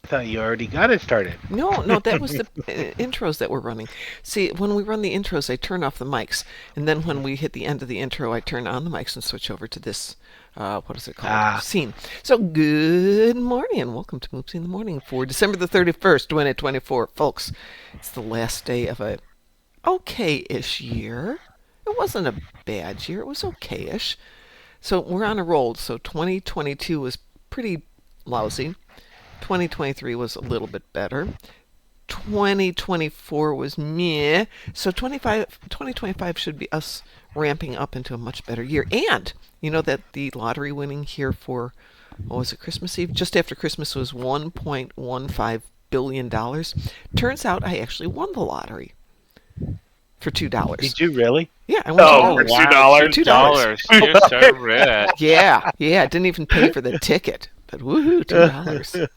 thought you already got it started. No, no, that was the intros that we're running. See, when we run the intros, I turn off the mics, and then when we hit the end of the intro, I turn on the mics and switch over to this. What is it called? Ah, Scene. So, good morning and welcome to Moopsy in the Morning for December the 31st, 2024. Folks, it's the last day of a okay-ish year. It wasn't a bad year. It was okay-ish. So we're on a roll. So 2022 was pretty lousy. 2023 was a little bit better. 2024 was meh. So 2025 should be us ramping up into a much better year. And you know that the lottery winning here for, what was it, Christmas Eve? Just after Christmas was $1.15 billion. Turns out I actually won the lottery for $2. did you really? Yeah, I won $2. Oh, Oh for wow, $2? $2. You're so rich. Yeah, yeah, I didn't even pay for the ticket. But woohoo, $2. You're so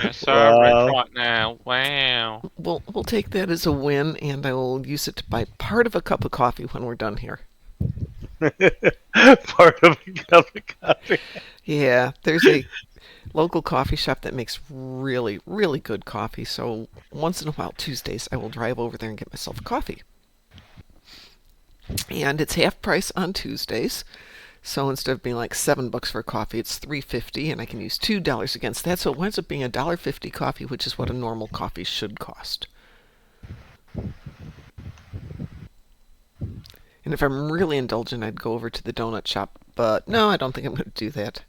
rich Wow. right now. Wow. We'll take that as a win, and I will use it to buy part of a cup of coffee when we're done here. Part of a cup of coffee. Yeah, there's a local coffee shop that makes really, really good coffee. So once in a while, Tuesdays, I will drive over there and get myself a coffee. And it's half price on Tuesdays. So instead of being like $7 for a coffee, it's $3.50, and I can use $2 against that. So it winds up being $1.50 coffee, which is what a normal coffee should cost. And if I'm really indulgent, I'd go over to the donut shop. But no, I don't think I'm going to do that.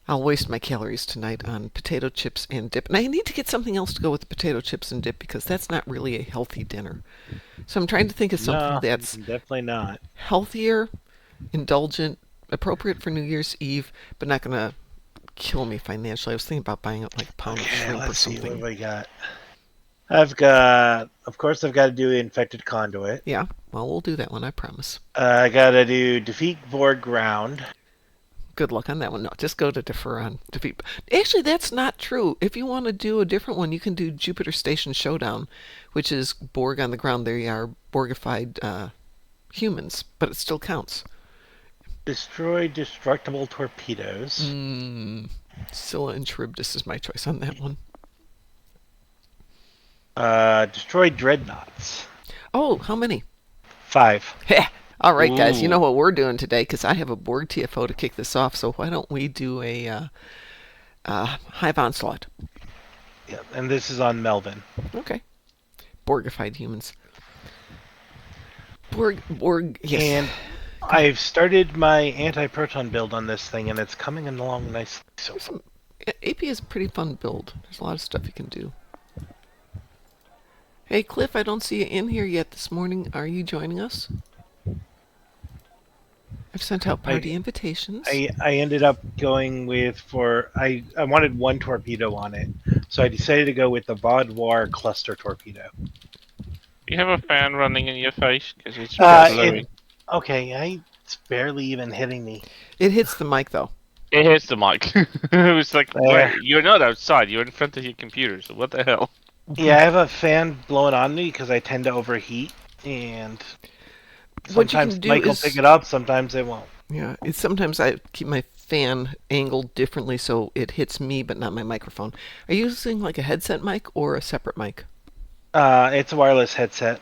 I'll waste my calories tonight on potato chips and dip. And I need to get something else to go with the potato chips and dip because that's not really a healthy dinner. So I'm trying to think of something No, that's definitely not. healthier, indulgent, appropriate for New Year's Eve, but not going to kill me financially. I was thinking about buying like a pound of Okay, shrimp or let's see what something. we got. Of course, I've got to do infected conduit. Yeah, well, we'll do that one, I promise. I got to do defeat Borg ground. Good luck on that one. No, just go to defer on defeat. Actually, that's not true. If you want to do a different one, you can do Jupiter Station Showdown, which is Borg on the ground. There you are, Borgified humans, but it still counts. Destroy destructible torpedoes. Scylla and Charybdis is my choice on that one. Destroy dreadnoughts. Oh, how many? 5. Heh. All right, guys, you Ooh. know what we're doing today because I have a Borg TFO to kick this off. So why don't we do a Hive Onslaught? Yep, and this is on Melvin. Okay. Borgified humans. Borg, yes. And I've started my anti-proton build on this thing, and it's coming along nicely. So There's some, AP is a pretty fun build. There's a lot of stuff you can do. Hey, Cliff, I don't see you in here yet this morning. Are you joining us? I've sent out party invitations. I ended up going with I wanted one torpedo on it, so I decided to go with the Vaudoir cluster torpedo. You have a fan running in your face because it's Yes. blowing. It's barely even hitting me. It hits the mic, though. It hits the mic. It was like, There. wait, you're not outside. You're in front of your computer. So what the hell? Yeah, I have a fan blowing on me because I tend to overheat, and What you can sometimes do Mike will is- pick it up, sometimes it won't. Yeah, it's sometimes I keep my fan angled differently so it hits me but not my microphone. Are you using like a headset mic or a separate mic? It's a wireless headset.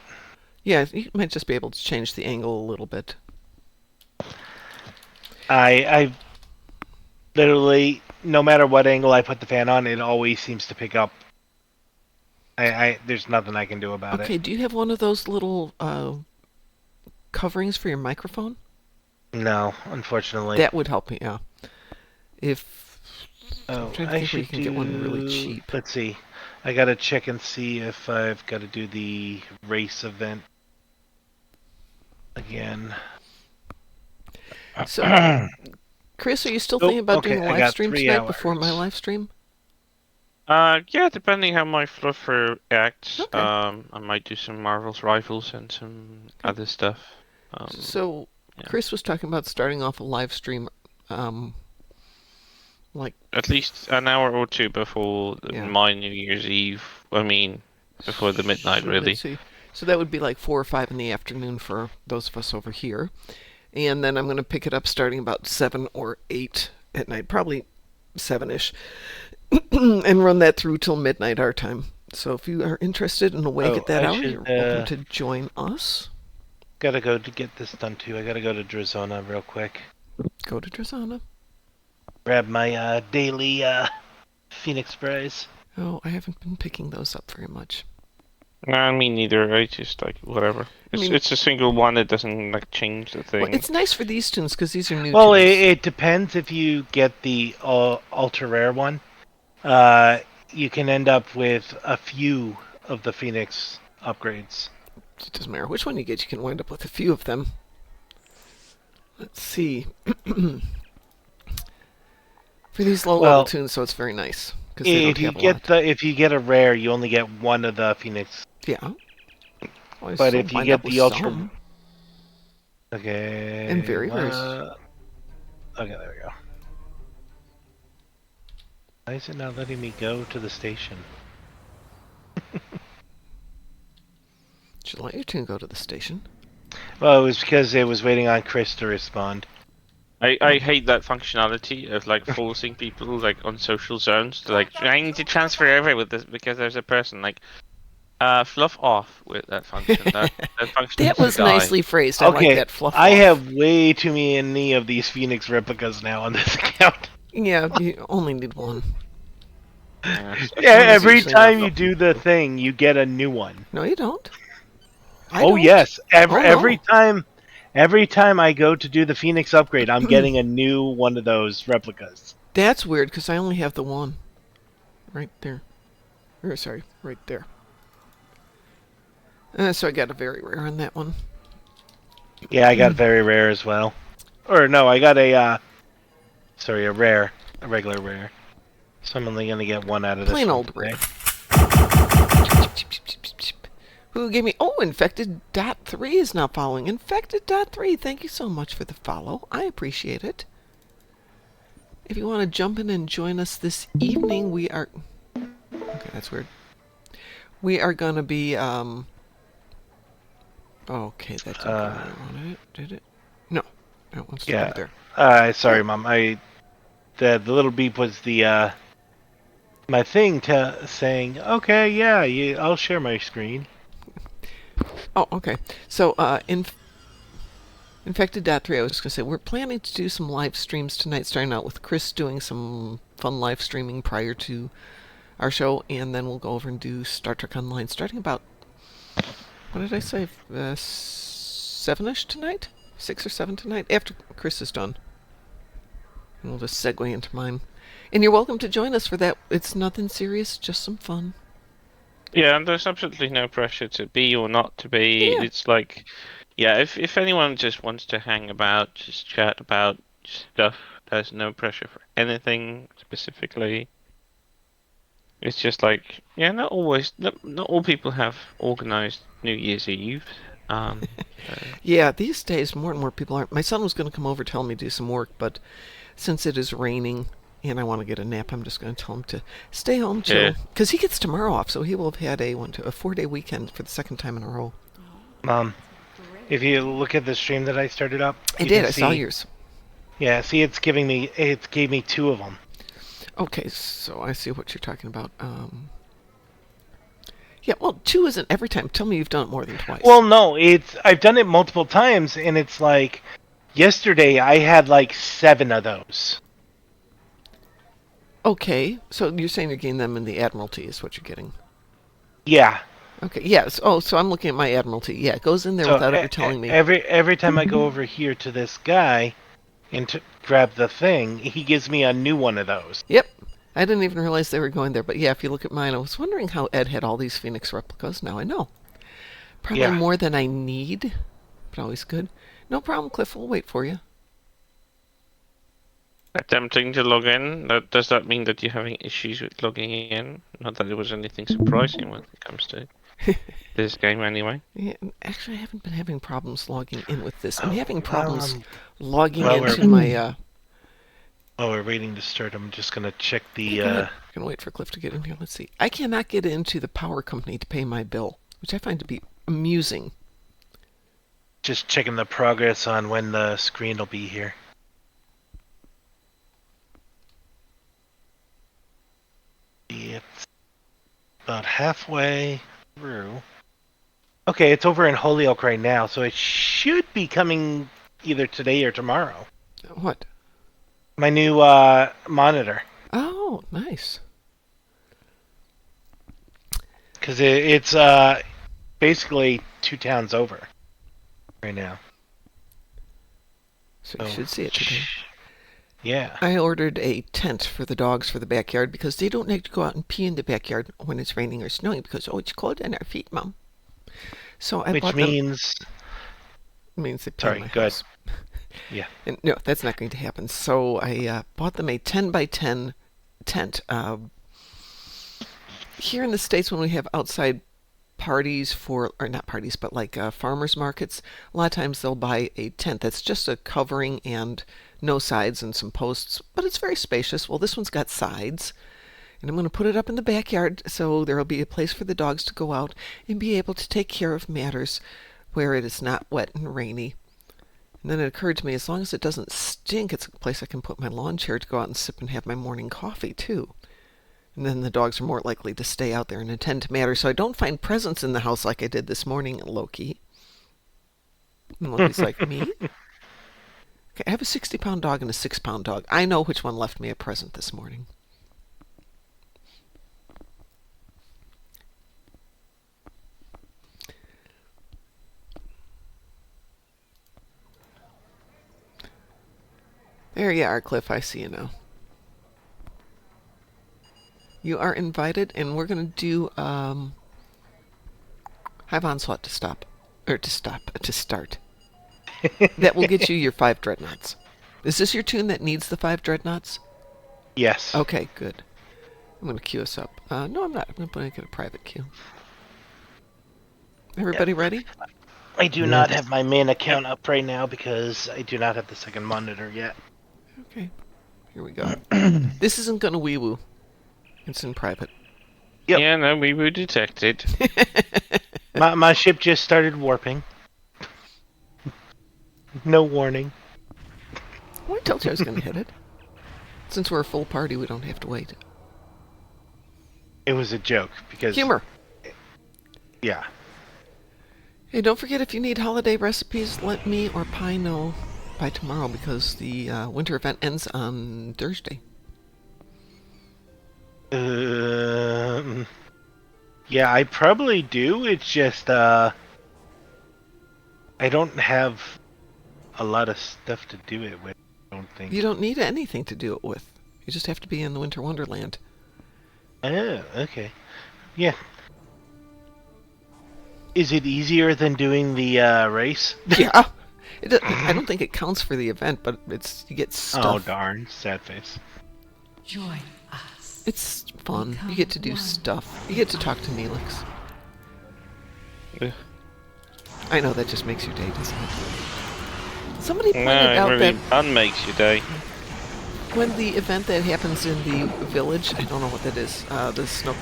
Yeah, you might just be able to change the angle a little bit. I literally, no matter what angle I put the fan on, it always seems to pick up. There's nothing I can do about Okay, it. do you have one of those little coverings for your microphone? No, unfortunately. That would help me, yeah. If Oh, I'm trying to I think where you should can get one really cheap. Let's see. I gotta check and see if I've got to do the race event again. So, Chris, are you still thinking about okay, doing a I live got stream 3 tonight before my hours. live stream? Yeah, depending how my fluffer acts, Okay. I might do some Marvel's Rivals and some other stuff. So, yeah. Chris was talking about starting off a live stream, like At least an hour or two before Yeah. my New Year's Eve. I mean, before the midnight, so really. let's see. So that would be like 4 or 5 in the afternoon for those of us over here, and then I'm going to pick it up starting about 7 or 8 at night, probably 7ish. and run that through till midnight our time. So if you are interested and awake Oh, at that I hour, should you're welcome to join us. gotta go to get this done too. I gotta go to Drizona real quick. Go to Drazana. Grab my daily Phoenix sprays. Oh, I haven't been picking those up very much. Nah, me neither. I just like whatever. It's a single one. It doesn't like change the thing. Well, it's nice for these tunes because these are new Well, tunes. it depends if you get the ultra rare one. You can end up with a few of the Phoenix upgrades. It doesn't matter which one you get, you can wind up with a few of them. Let's see. For these low-level tunes, so it's very nice because they don't have a lot. If you get a rare, you only get one of the Phoenix. Yeah. Well, But if you get the ultra, some. okay, And very rares. Okay, there we go. Why is it not letting me go to the station? Should let your tune go to the station. Well, it was because it was waiting on Chris to respond. I hate that functionality of like forcing people like on social zones to like I need to transfer over with this because there's a person like fluff off with that function. That function That needs was to die. nicely phrased. I like that fluff I off. have way too many of these Phoenix replicas now on this account. Yeah, you only need one. Yeah, Yeah, every usually time not you do the thing, you get a new one. No, you don't. I Oh don't. yes, Oh, no. every time I go to do the Phoenix upgrade, I'm getting a new one of those replicas. That's weird because I only have the one. Right there. Or, sorry, right there. So I got a very rare on that one. Yeah, I got very rare as well. Or no, I got a rare, a regular rare. So I'm only gonna get one out of this. Plain one old today. rare. Who gave me... Oh, Infected.3 is now following. Infected.3, thank you so much for the follow. I appreciate it. If you want to jump in and join us this evening, we are... Okay, that's weird. We are going to be... Okay, that didn't go where I wanted it, did it? No. No, it wants to go there. Sorry, Mom. The little beep was the my thing saying, okay, yeah, I'll share my screen. Oh, okay. So, Infected.3, I was just going to say, we're planning to do some live streams tonight, starting out with Chris doing some fun live streaming prior to our show, and then we'll go over and do Star Trek Online, starting about, what did I say, 7-ish tonight? 6 or 7 tonight, after Chris is done. And we'll just segue into mine. And you're welcome to join us for that. It's nothing serious, just some fun. Yeah, and there's absolutely no pressure to be or not to be. Yeah. It's like, yeah, if anyone just wants to hang about, just chat about stuff, there's no pressure for anything specifically. It's just like, yeah, not all people have organized New Year's Eve. Yeah, these days more and more people aren't. My son was going to come over telling me to do some work, but since it is raining and I want to get a nap, I'm just going to tell him to stay home, chill. Because he gets tomorrow off, so he will have had a 4-day weekend for the second time in a row. Mom, if you look at the stream that I started up, I did. I saw yours. Yeah, see, it gave me 2 of them. Okay, so I see what you're talking about. Yeah, well, 2 isn't every time. Tell me you've done it more than twice. Well, no, I've done it multiple times, and it's like yesterday I had like 7 of those. Okay, so you're saying you're getting them in the Admiralty is what you're getting. Yeah. Okay, yes. Oh, so I'm looking at my Admiralty. Yeah, it goes in there without ever telling me. Every time I go over here to this guy and to grab the thing, he gives me a new one of those. Yep. I didn't even realize they were going there. But yeah, if you look at mine, I was wondering how Ed had all these Phoenix replicas. Now I know. Probably more than I need, but always good. No problem, Cliff. We'll wait for you. Attempting to log in. Does that mean that you're having issues with logging in? Not that there was anything surprising when it comes to this game, anyway. Yeah, actually, I haven't been having problems logging in with this. I'm having problems logging into my. While we're waiting to start, I'm just gonna check the. I'm gonna wait for Cliff to get in here. Let's see. I cannot get into the power company to pay my bill, which I find to be amusing. Just checking the progress on when the screen will be here. about halfway through. Okay, it's over in Holyoke right now, so it should be coming either today or tomorrow. What? My new monitor. Oh, nice. Because it's basically 2 towns over right now. So you should see it today. Yeah. I ordered a tent for the dogs for the backyard because they don't like to go out and pee in the backyard when it's raining or snowing because, oh, it's cold in our feet, Mom. So I Which bought means... means they pee Sorry, in my go ahead. house. Yeah. And no, that's not going to happen. So I bought them a 10 by 10 tent. Here in the States, when we have outside parties or not parties, but like farmers markets, a lot of times they'll buy a tent that's just a covering and no sides and some posts, but it's very spacious. Well, this one's got sides, and I'm going to put it up in the backyard so there will be a place for the dogs to go out and be able to take care of matters where it is not wet and rainy. And then it occurred to me, as long as it doesn't stink, it's a place I can put my lawn chair to go out and sip and have my morning coffee, too. And then the dogs are more likely to stay out there and attend to matters, so I don't find presents in the house like I did this morning, Loki. And Loki's like, me? Okay, I have a 60-pound dog and a 6-pound dog. I know which one left me a present this morning. There you are, Cliff. I see you now. You are invited, and we're going to do Hive Onslaught to start. That will get you your 5 dreadnoughts. Is this your tune that needs the 5 dreadnoughts? Yes. Okay, good. I'm going to queue us up. No, I'm not. I'm going to make it a private queue. Everybody ready? I do not have my main account up right now because I do not have the second monitor yet. Okay. Here we go. This isn't going to wee-woo. It's in private. Yep. Yeah, no, we were detected. My ship just started warping. No warning. Well, I told you I was going to hit it. Since we're a full party, we don't have to wait. It was a joke because... Humor. Yeah. Hey, don't forget, if you need holiday recipes, let me or Pi know by tomorrow because the winter event ends on Thursday. Yeah, I probably do. It's just, I don't have a lot of stuff to do it with, I don't think. You don't need anything to do it with. You just have to be in the Winter Wonderland. Oh, okay. Yeah. Is it easier than doing the race? Yeah. I don't think it counts for the event, but you get stuff. Oh, darn. Sad face. Join us. It's fun. You get to do stuff. You get to talk to Neelix. Ugh. I know, that just makes your day, doesn't it? Somebody pointed No, out it that really fun makes your day. when the event that happens in the village, I don't know what that is, the snow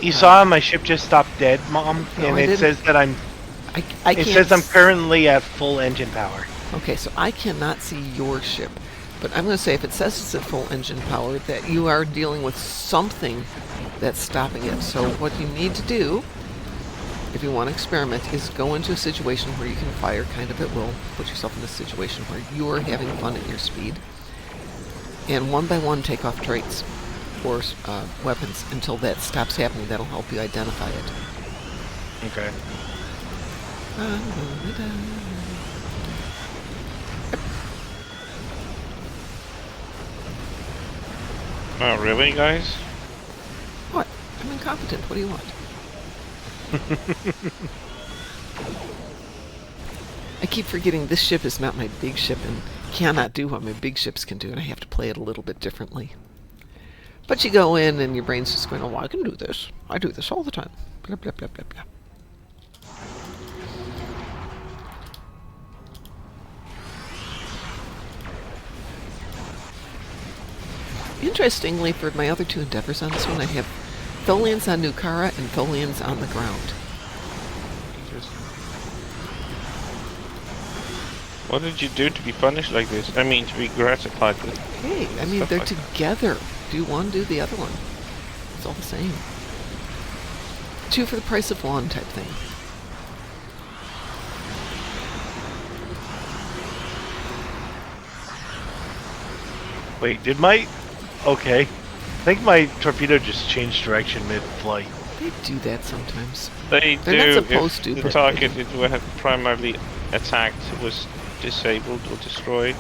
You saw my ship just stopped dead, Mom, No, and I it didn't. says that I'm... I It can't says I'm currently at full engine power. Okay, so I cannot see your ship, but I'm going to say if it says it's at full engine power, that you are dealing with something that's stopping it. So what you need to do, if you want to experiment, is go into a situation where you can fire kind of at will. Put yourself in a situation where you are having fun at your speed, and one by one take off traits or weapons until that stops happening. That'll help you identify it. Okay. Oh, really, guys? What? I'm incompetent. What do you want? I keep forgetting this ship is not my big ship and cannot do what my big ships can do, and I have to play it a little bit differently. But you go in and your brain's just going, oh, I can do this. I do this all the time. Blah, blah, blah, blah, blah. Interestingly, for my other 2 endeavors on this one, I have Tholians on Nukara and Tholians on the ground. What did you do to be punished like this? I mean, to be gratified with. Hey, I mean, Stuff they're like that. together. Do one, do the other one. It's all the same. 2 for the price of 1 type thing. Wait, did my... Okay. I think my torpedo just changed direction mid-flight. They do that sometimes. They They're do not supposed to, if the but target it would have primarily attacked was disabled or destroyed.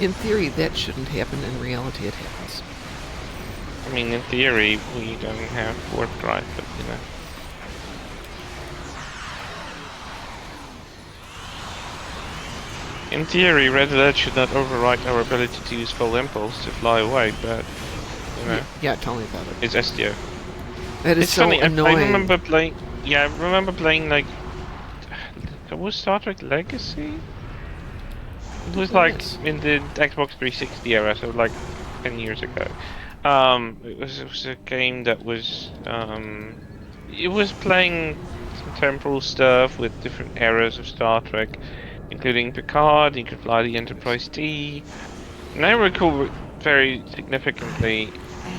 In theory, that shouldn't happen. In reality, it happens. I mean, in theory, we don't have warp drive, but you know. In theory, red alert should not override our ability to use full impulse to fly away, but you know, Yeah, tell me about it. it's SDO. That is It's so funny. annoying. I remember playing. Yeah, I remember playing like. It was Star Trek Legacy. It was like Yes. in the Xbox 360 era, so like 10 years ago. It was a game that was it was playing some temporal stuff with different eras of Star Trek, including Picard. You could fly the Enterprise D, and I recall very significantly,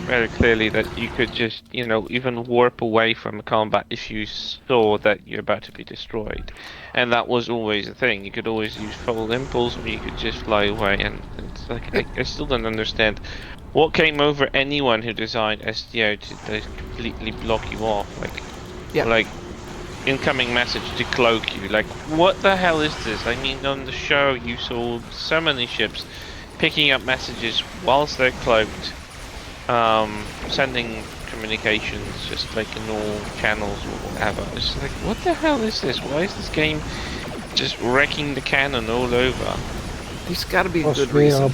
very clearly that you could just, you know, even warp away from combat if you saw that you're about to be destroyed, and that was always the thing. You could always use full impulse, or you could just fly away. And it's like I still don't understand what came over anyone who designed SDO to completely block you off, Yeah. like incoming message to cloak you. Like, what the hell is this? I mean, on the show you saw so many ships picking up messages whilst they're cloaked, sending communications just like in all channels or whatever. It's like, what the hell is this? Why is this game just wrecking the canon all over? There's got to be a Because good reason.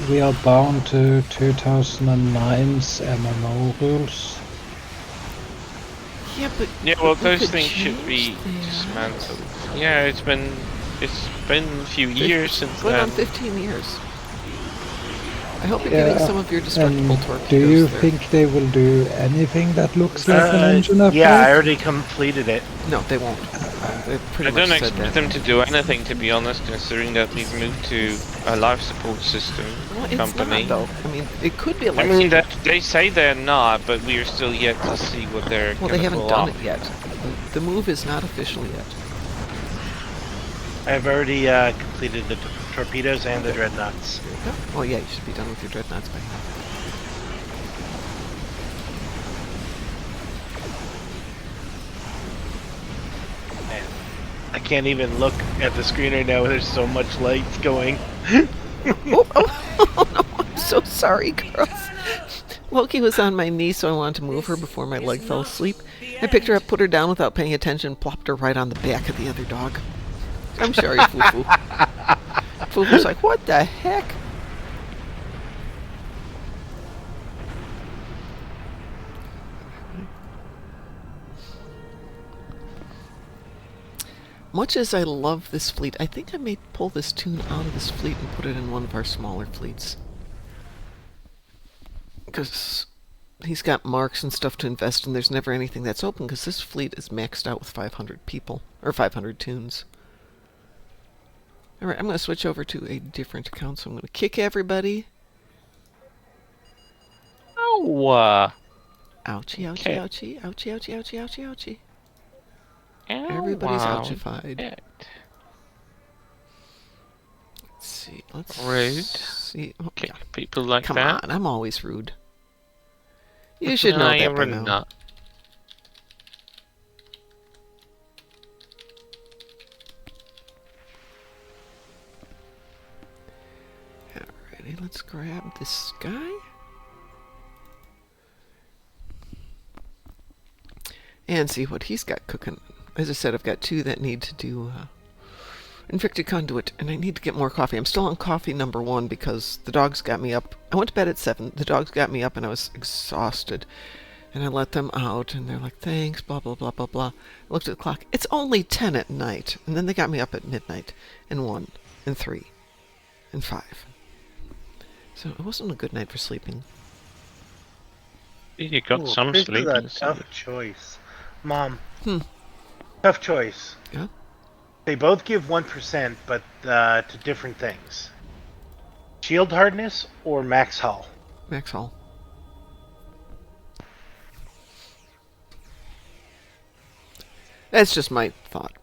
we are bound to 2009's MMO rules. Yeah, but Yeah, well, we those could things should be change that. dismantled. Yeah, it's been a few years since Going on then. 15 years. I hope you're Yeah, getting some of your destructible And torpedoes do you there. think they will do anything that looks like an engine upgrade? Yeah, I already completed it. No, they won't. They I pretty don't much said expect that. them to do anything, to be honest, considering that we've moved to a life support system Well, it's company. not, though. I mean, it could be a I life mean, support. that they say they're not, but we are still yet to see what they're Well, gonna they haven't pull done off. it yet. The move is not official yet. I've already completed the torpedoes and the dreadnoughts. There you go. Oh, yeah, you should be done with your dreadnoughts by now. Man, I can't even look at the screen right now. There's so much light going. Oh, no, I'm so sorry, girls. Loki was on my knee, so I wanted to move her before my leg fell asleep. I picked her up, put her down without paying attention, plopped her right on the back of the other dog. I'm sorry, Fufu. Fufu's like, what the heck? Much as I love this fleet, I think I may pull this tune out of this fleet and put it in one of our smaller fleets. Because he's got marks and stuff to invest in. There's never anything that's open because this fleet is maxed out with 500 people, or 500 tunes. Alright, I'm going to switch over to a different account, so I'm going to kick everybody. Oh, Ouchie, ouchie, Okay. ouchie, ouchie, ouchie, ouchie, ouchie, ouchie. ow, Everybody's wow. ouchified. Yeah. Let's see, let's Rude. see. Oh, Okay, yeah. people like Come that. on, I'm always rude. You should know I that am by now. not. Alrighty, let's grab this guy. And see what he's got cooking. As I said, I've got 2 that need to do infected conduit, and I need to get more coffee. I'm still on coffee number 1 because the dogs got me up. I went to bed at 7. The dogs got me up, and I was exhausted. And I let them out, and they're like, thanks, blah, blah, blah, blah, blah. I looked at the clock. It's only 10 at night. And then they got me up at midnight, and 1, and 3, and 5. So it wasn't a good night for sleeping. You got Ooh, some this sleep. is a and tough stuff. choice. Mom. Hmm. Tough choice. Yeah? They both give 1%, but to different things. Shield hardness or max hull? Max Hall. That's just my thought.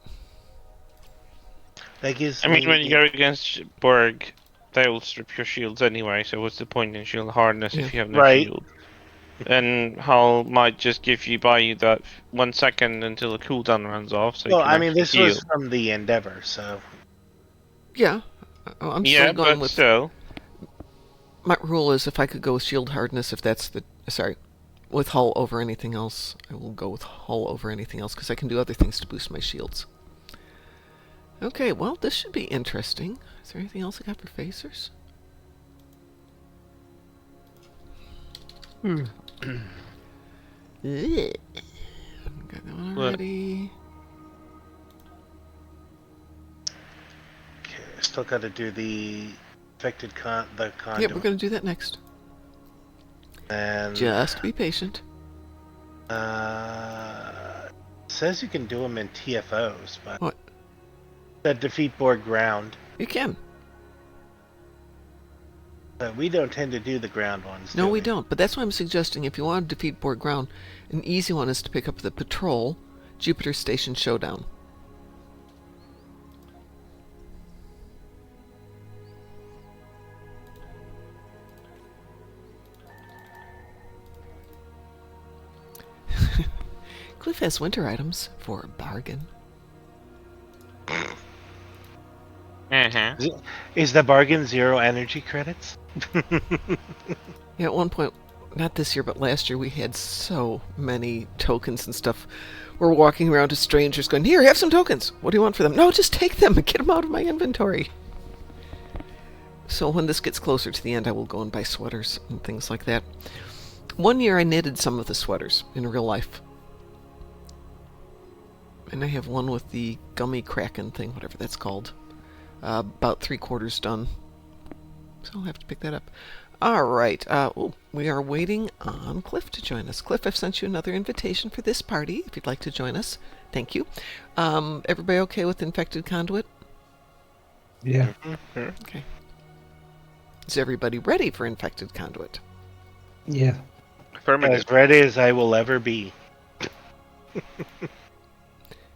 That gives I mean, me when you go against Borg, they'll strip your shields anyway, so what's the point in shield hardness Yeah. if you have no Right. shield? And Hull might just buy you that 1 second until the cooldown runs off, so you Well, can I mean, actually this heal. was from the Endeavor, so Yeah. I'm Yeah, still going but with... still. My rule is if I could go with shield hardness, if that's the... Sorry. With hull over anything else, I will go with hull over anything else, because I can do other things to boost my shields. Okay, well, this should be interesting. Is there anything else I got for phasers? Ugh. Got that one What? already. okay, still got to do the affected Yeah, conduit. we're going to do that next. And Just be patient. says you can do them in TFOs, but What? that defeat Borg ground. You can. But we don't tend to do the ground ones. No, do we don't. But that's why I'm suggesting if you want to defeat Borg ground, an easy one is to pick up the Patrol Jupiter Station Showdown. Cliff has winter items for a bargain. Uh-huh. Is the bargain 0 energy credits? Yeah, at one point, not this year, but last year, we had so many tokens and stuff. We're walking around to strangers going, "Here, have some tokens. What do you want for them?" "No, just take them and get them out of my inventory." So when this gets closer to the end, I will go and buy sweaters and things like that. One year, I knitted some of the sweaters in real life. And I have one with the gummy kraken thing, whatever that's called. About 3/4 done. So I'll have to pick that up. Alright, we are waiting on Cliff to join us. Cliff, I've sent you another invitation for this party, if you'd like to join us. Thank you. Everybody okay with Infected Conduit? Yeah. Okay. Is everybody ready for Infected Conduit? Yeah. Affirmative. As ready as I will ever be.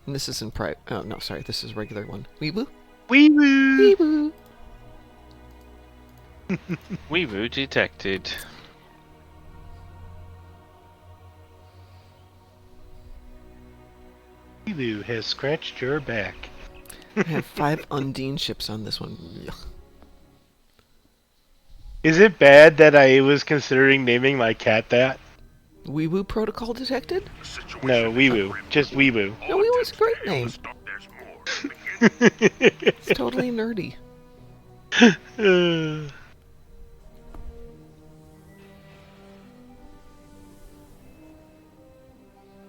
And this is in private. Oh, no, sorry, this is a regular one. Weeboo? Wee woo! Weeboo! Weewoo detected. Wee woo has scratched your back. I have 5 Undine ships on this one. Yuck. Is it bad that I was considering naming my cat that? Weeboo Protocol detected? No, wee woo. Just wee woo. No, Weeboo's a great name. It's totally nerdy.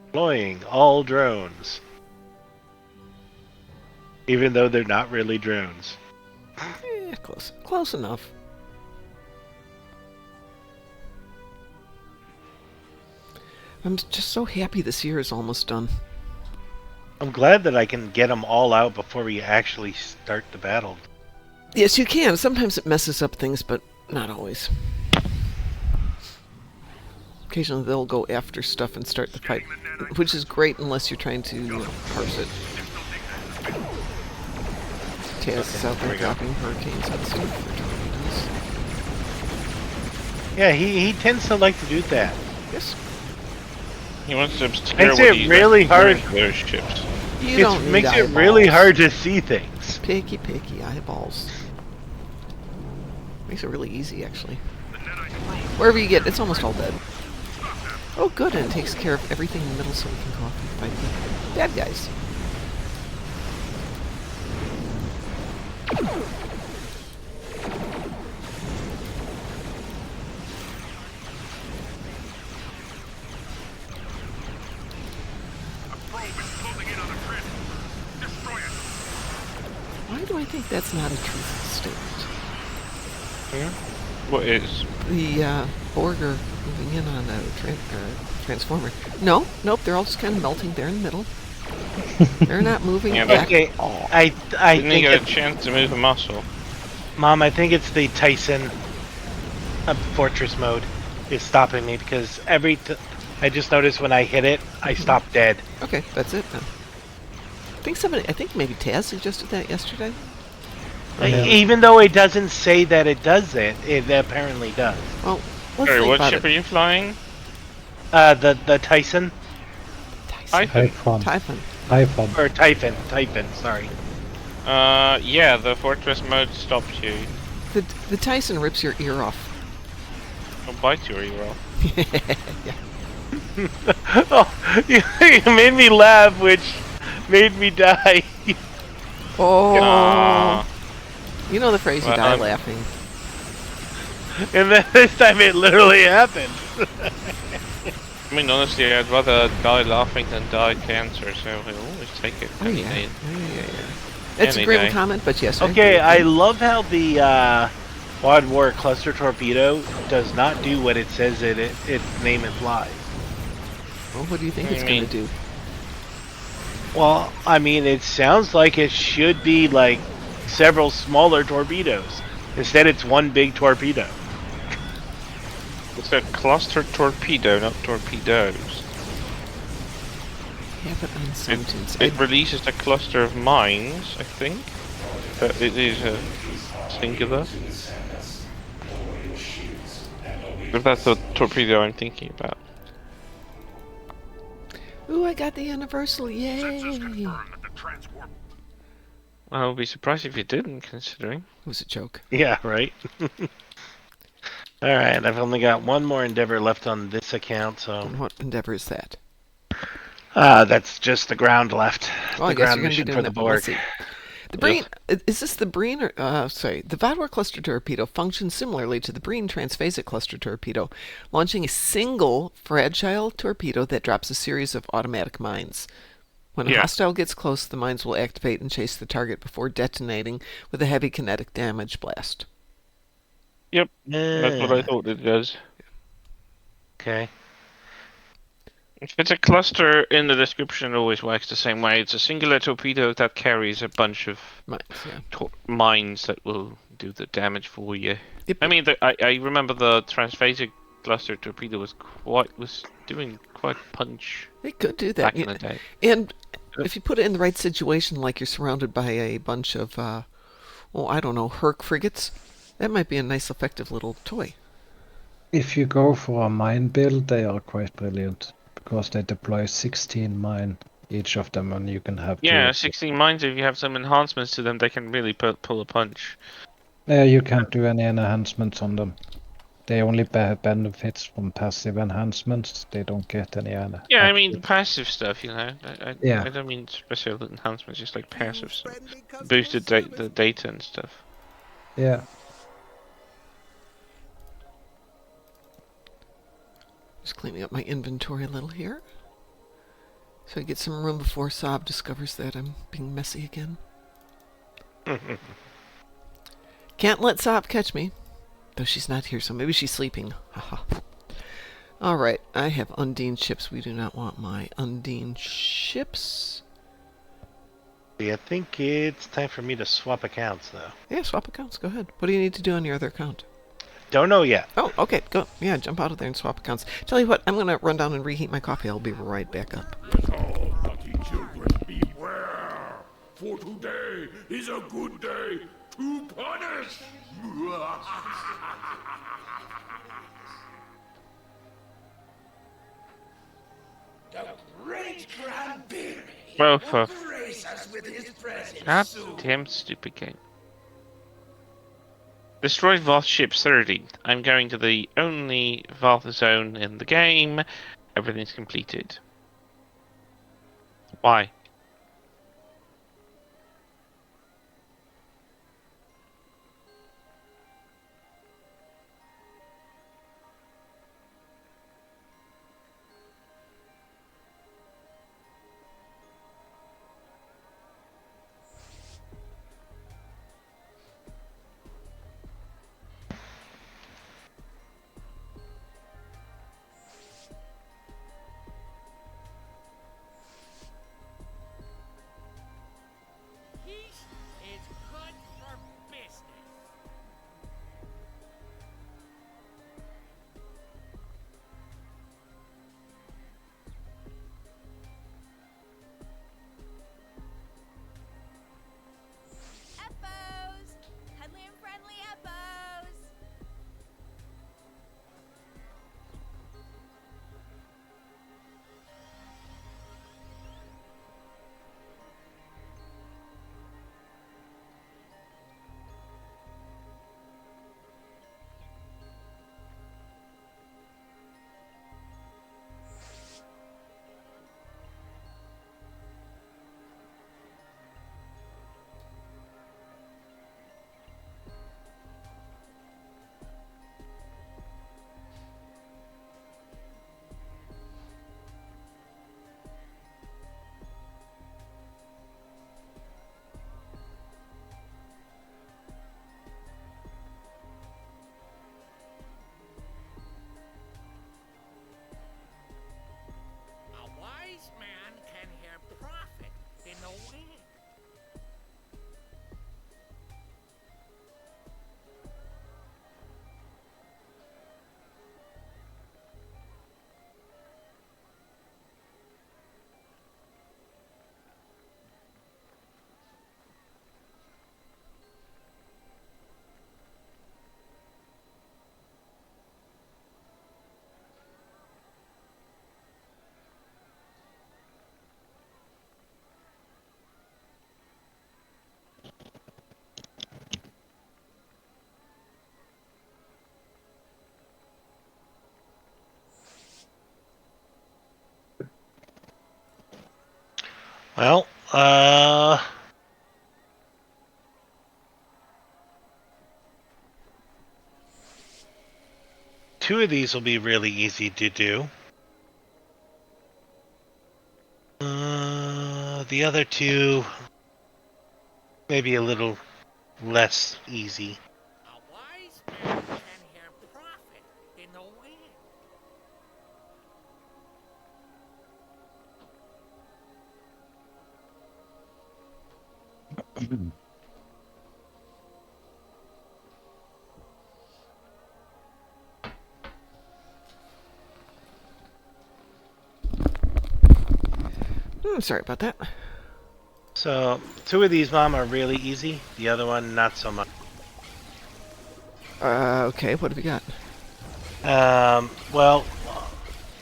Deploying all drones. Even though they're not really drones. Close enough. I'm just so happy this year is almost done. I'm glad that I can get them all out before we actually start the battle. Yes, you can. Sometimes it messes up things, but not always. Occasionally they'll go after stuff and start the fight, which is great unless you're trying to parse it. Taz is out there dropping hurricanes and stuff for tornadoes. Yeah, he tends to like to do that. Yes. He wants to obscure Makes what it he's really hard. their ships. You It don't need makes it eyeballs. really hard to see things. Picky eyeballs. Makes it really easy, actually. Wherever you get, it's almost all dead. Oh, good, and it takes care of everything in the middle so we can go off and fight the bad guys. Why do I think that's not a truthful statement? What is? The Borg are moving in on a transformer. No, nope, they're all just kind of melting there in the middle. They're not moving Yeah, back Okay, at all. I Didn't he think get a chance to move a muscle? Mom, I think it's the Tyson fortress mode is stopping me because I just noticed when I hit it, I stopped dead. Okay, that's it then. I think maybe Taz suggested that yesterday. Yeah. Even though it doesn't say that it does it apparently does. Well, let's Sorry, think what about ship it. are you flying? The Tyson Typhon. Typhon. Typhon. or Typhon. Sorry. Yeah, the fortress mode stops you. The Tyson rips your ear off. Or bites your ear off. Oh, you made me laugh, which made me die. Oh, Ah, you know the phrase, you well, die laughing. And then this time it literally happened. I mean, honestly, I'd rather die laughing than die cancer, so I'll always take it Oh, any yeah. day. It's a Any grim day. comment, but yes. I agree Okay, with I you. love how the Quad War Cluster Torpedo does not do what it says its name implies. Well, what do you think I it's going mean- to do? Well, I mean, it sounds like it should be like several smaller torpedoes. Instead, it's one big torpedo. It's a cluster torpedo, not torpedoes. Have it on sentence. It releases a cluster of mines, I think. But it is a singular. If that's the torpedo I'm thinking about. Ooh, I got the universal! Yay! I would be surprised if you didn't, considering. It was a joke. Yeah, right. All right, I've only got one more endeavor left on this account, so And what endeavor is that? that's just the ground left. Well, The I guess ground you're going to be mission doing for the that. But let's Borg. see. The Breen, is this the Breen or, sorry, the Vador cluster torpedo functions similarly to the Breen transphasic cluster torpedo, launching a single fragile torpedo that drops a series of automatic mines. When a Yeah. hostile gets close, the mines will activate and chase the target before detonating with a heavy kinetic damage blast. Yep, that's what I thought it does. Okay. If it's a cluster in the description, it always works the same way. It's a singular torpedo that carries a bunch of Mines, yeah. mines that will do the damage for you. Yep. I mean, I remember the transphasic cluster torpedo was doing quite punch It could do that. back in the day. And if you put it in the right situation, like you're surrounded by a bunch of, I don't know, Herc frigates, that might be a nice, effective little toy. If you go for a mine build, they are quite brilliant because they deploy 16 mine each of them, and you can have Yeah, two. 16 mines. If you have some enhancements to them, they can really pull a punch. You can't do any enhancements on them. They only benefits from passive enhancements. They don't get any other. Yeah, I mean passive stuff. Yeah. I don't mean special enhancements, just like passive stuff, boosted the data and stuff. Yeah. Just cleaning up my inventory a little here. So I get some room before Saab discovers that I'm being messy again. Can't let Saab catch me. Though she's not here, so maybe she's sleeping. Haha. Alright, I have Undine ships. We do not want my Undine ships. I think it's time for me to swap accounts, though. Yeah, swap accounts. Go ahead. What do you need to do on your other account? Don't know yet. Oh, okay. Go. Yeah, jump out of there and swap accounts. Tell you what, I'm going to run down and reheat my coffee. I'll be right back up. Oh, naughty children, beware! For today is a good day to punish! The great Cranberry Well, will for grace us with his presence God soon. damn stupid game. Destroy Voth ship 30. I'm going to the only Voth zone in the game. Everything's completed. Why? Well, two of these will be really easy to do. The other two, maybe a little less easy. A wise man can hear prophet in the wind. Sorry about that. So, two of these, Mom, are really easy. The other one, not so much. Okay, what have you got? Well,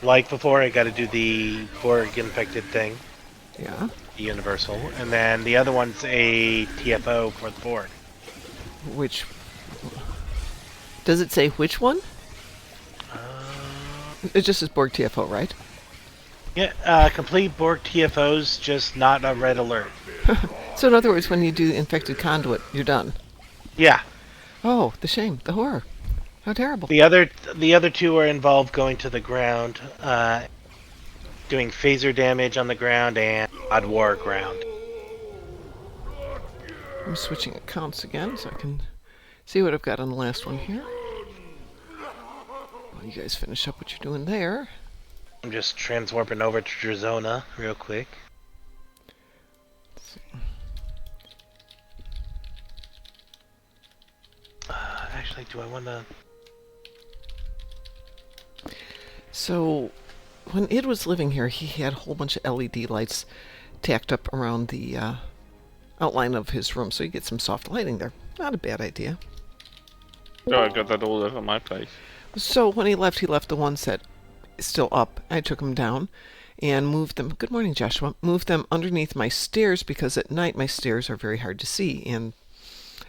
like before, I got to do the Borg infected thing, Yeah. the Universal, and then the other one's a TFO for the Borg. Which... Does it say which one? It just says Borg TFO, right? Yeah, complete Borg TFOs, just not a red alert. So in other words, when you do infected conduit, you're done. Yeah, Oh, the shame, the horror. How terrible. the other two are involved going to the ground, doing phaser damage on the ground and odd war ground. I'm switching accounts again so I can see what I've got on the last one here. While you guys finish up what you're doing there. I'm just transwarping over to Drazona real quick. Let's see. Actually, do I want to... So, when Id was living here, he had a whole bunch of LED lights tacked up around the outline of his room, so you get some soft lighting there. Not a bad idea. So I got that all over my place. So when he left the ones that still up. I took them down and moved them. Good morning, Joshua. Moved them underneath my stairs because at night my stairs are very hard to see, and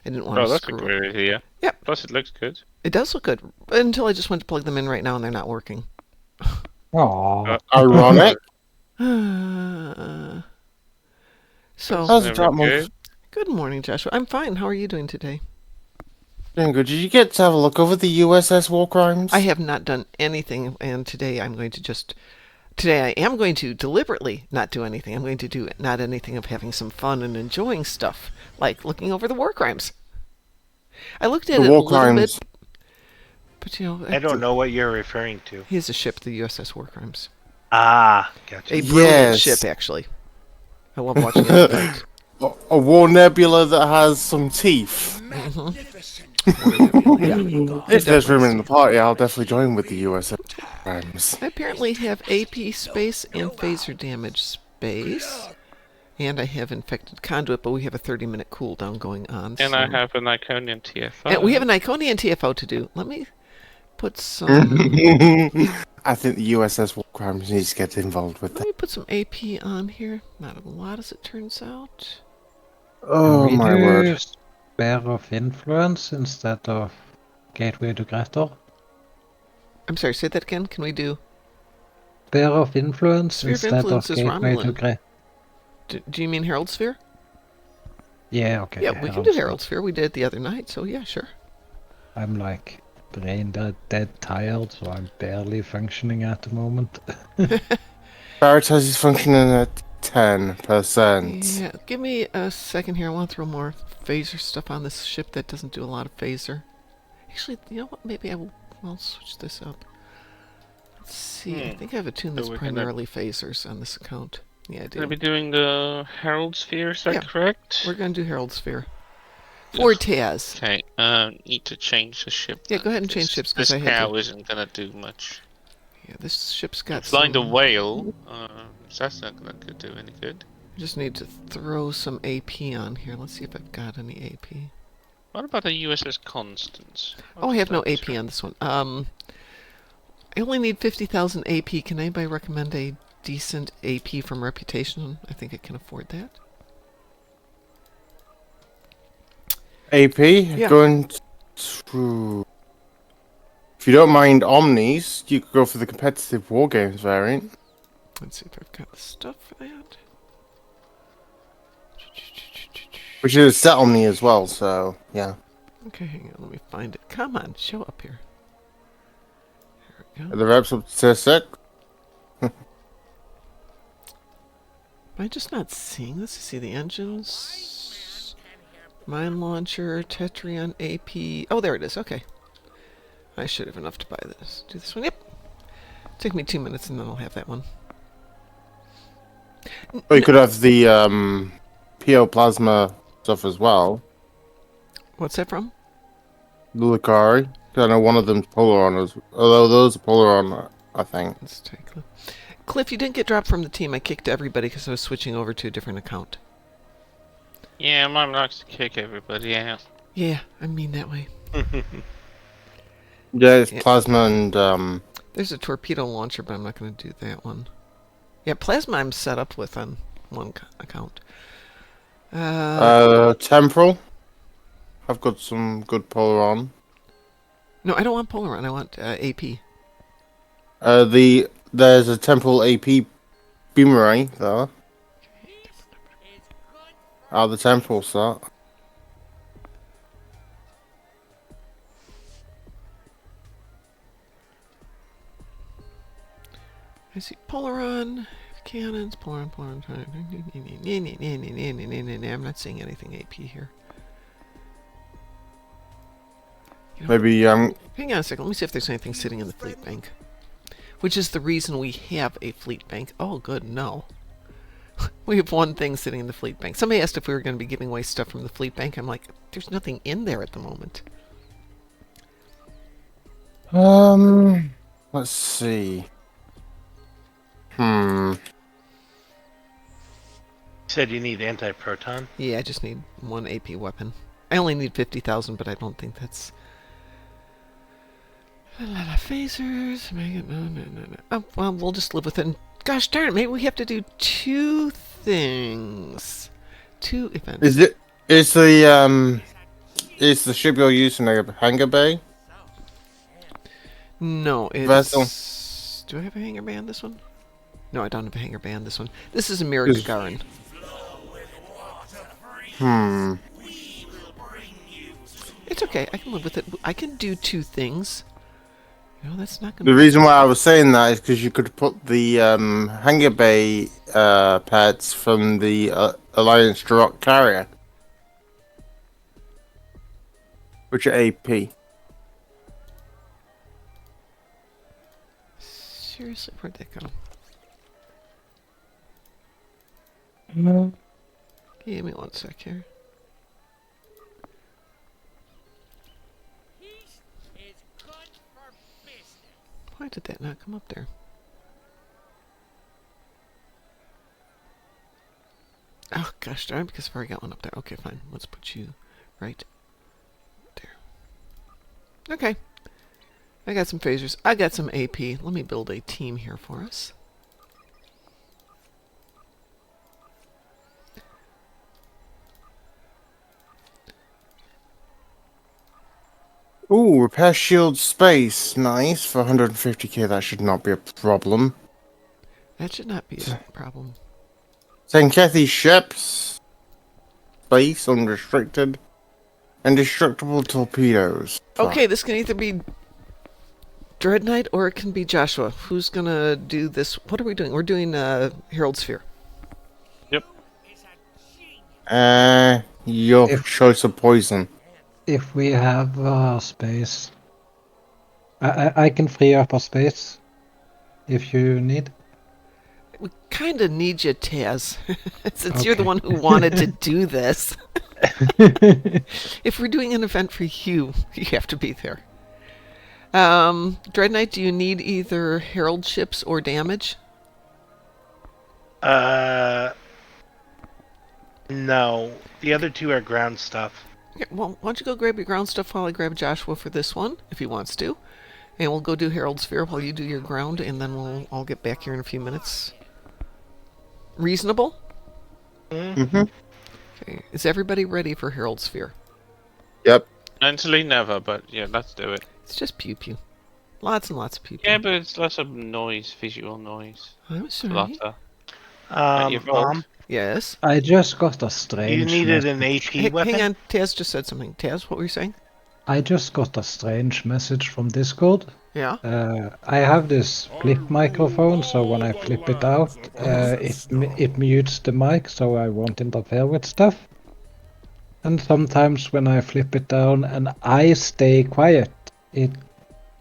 I didn't want Oh, to that's a screw great idea. Yep. Plus, it looks good. It does look good until I just went to plug them in right now and they're not working. Aww. Ironic. So, How's the Never drop month? good. good morning, Joshua. I'm fine. How are you doing today? Doing good. Did you get to have a look over the USS War Crimes? I have not done anything, and today I'm going to just... Today I am going to deliberately not do anything. I'm going to do not anything of having some fun and enjoying stuff, like looking over the war crimes. I looked at The it a War little Crimes. bit, but you know, I don't know what you're referring to. he has a ship, the USS War Crimes. Ah, gotcha. A brilliant Yes. ship, actually. I love watching it fight. A war nebula that has some teeth. If there's room in the party, I'll definitely join with the USS War Crimes. I apparently have AP space and phaser damage space. And I have infected conduit, but we have a 30-minute cooldown going on. And so... I have an Iconian TFO. And we have an Iconian TFO to do. Let me put some... I think the USS War Crimes needs to get involved with Let that. me put some AP on here. Not a lot, as it turns out. Oh Can we my do word. Spare of Influence instead of Gateway to Greater? I'm sorry, say that again. Can we do... Spare of Influence Sphere of instead Influence of is Gateway to Romulan. Greater. Do you mean Herald Sphere? Yeah, okay. Yeah, we can do Herald Sphere. We did it the other night, so yeah, sure. I'm like brain dead tired, so I'm barely functioning at the moment. Veritas is functioning at 10%. Yeah, give me a second here. I want to throw more phaser stuff on this ship that doesn't do a lot of phaser. Actually, you know what? Maybe I'll switch this up. Let's see. I think I have a tune that's we're gonna- primarily phasers on this account. Yeah, I do. Gonna be doing the Herald Sphere, is that Yeah. correct? We're going to do Herald Sphere. For Taz. Okay, need to change the ship. Yeah, then, go ahead and change ships, 'cause This I had cow to- isn't gonna do much. Yeah, this ship's got Flying the some... whale, so that's not gonna do any good. I just need to throw some AP on here. Let's see if I've got any AP. What about the USS Constance? Oh, I have no AP on this one. I only need 50,000 AP. Can anybody recommend a decent AP from Reputation? I think I can afford that. AP, Yeah. going to... If you don't mind Omnis, you could go for the competitive war games variant. Let's see if I've got the stuff for that. Which is set on me as well, so yeah. Okay, hang on. Let me find it. Come on, show up here. There we Are go. the reps up to 6? Am I just not seeing this? You see the engines, mine launcher, Tetrion AP. Oh, there it is. Okay. I should have enough to buy this. Do this one. Yep. Take me 2 minutes and then I'll have that one. Or you could have the PO plasma stuff as well. What's that from? The Lucari. I know one of them's Polaron, although those are Polaron, I think. Let's take a look. Cliff, you didn't get dropped from the team. I kicked everybody because I was switching over to a different account. Yeah, mine likes to kick everybody out. Yeah, I mean that way. Yeah, it's Yeah. plasma and There's a torpedo launcher, but I'm not going to do that one. Yeah, plasma I'm set up with on one account. temporal. I've got some good Polaron. No, I don't want Polaron. I want AP. There's a temporal AP boomerang there. The temporal set. I see Polaron, cannons, Polaron. I'm not seeing anything AP here. You know, Maybe hang on a second. Let me see if there's anything sitting in the fleet bank. Which is the reason we have a fleet bank. Oh, good, no. We have one thing sitting in the fleet bank. Somebody asked if we were going to be giving away stuff from the fleet bank. I'm like, there's nothing in there at the moment. let's see. Hmm. Said you need anti-proton. Yeah, I just need one AP weapon. I only need 50,000, but I don't think that's a lot of phasers. No. Oh, well, we'll just live with it. And gosh darn it, maybe we have to do 2 things. 2 events. Is the ship you're using a hangar bay? No, it's... Vessel. Do I have a hangar bay on this one? No, I don't have a hangar bay on this one. This is a Mirror Gagarin. Hmm. It's okay. I can live with it. I can do 2 things. You know, that's not The gonna... reason why I was saying that is because you could put the hangar bay pads from the Alliance Drop carrier, which are AP. Seriously, where'd that go? Give me 1 sec here. Peace is good for business. Why did that not come up there? Oh, gosh darn, because I've already got one up there. Okay, fine. Let's put you right there. Okay. I got some phasers. I got some AP. Let me build a team here for us. Ooh, repair shield space. Nice. For 150k, that should not be a problem. That should not be a problem. Tenkethy ships. Space unrestricted. Indestructible torpedoes. Okay, this can either be Dread Knight or it can be Joshua. Who's gonna do this? What are we doing? We're doing Herald Sphere. Yep. Your If- choice of poison. If we have space, I can free up a space if you need. We kind of need you, Taz, since you're the Okay. one who wanted to do this. If we're doing an event for you, you have to be there. Dread Knight, do you need either Herald ships or damage? No. The other 2 are ground stuff. Okay, well, why don't you go grab your ground stuff while I grab Joshua for this one, if he wants to. And we'll go do Herald Sphere while you do your ground, and then we'll all get back here in a few minutes. Reasonable? Mm-hmm. Okay. Is everybody ready for Herald Sphere? Yep. Mentally never, but yeah, let's do it. It's just pew pew. Lots and lots of pew pew. Yeah, but it's less of noise, visual noise. I'm sorry. Flutter. Mom, Yes. I just got a You strange needed an message. AP weapon? Hang on, Taz just said something. Taz, what were you saying? I just got a strange message from Discord. Yeah. I have this flip microphone, so when I flip it out, it mutes the mic, so I won't interfere with stuff. And sometimes when I flip it down and I stay quiet, it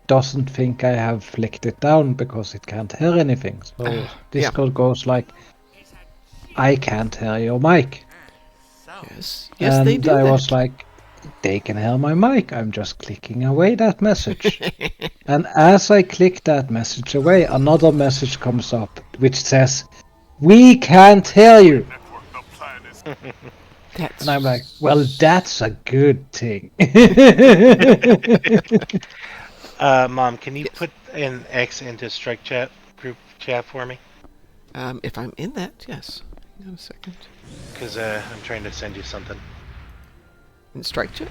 doesn't think I have flicked it down because it can't hear anything. So Discord goes like, I can't hear your mic. Yes. Yes, And they do I that. was like, they can hear my mic. I'm just clicking away that message. And as I click that message away, another message comes up which says, we can't hear you. That's... And I'm like, well, that's a good thing. Mom, can you put an X into Strike Chat group chat for me? If I'm in that, yes. Hang on a second. Because I'm trying to send you something. In Strike Chat?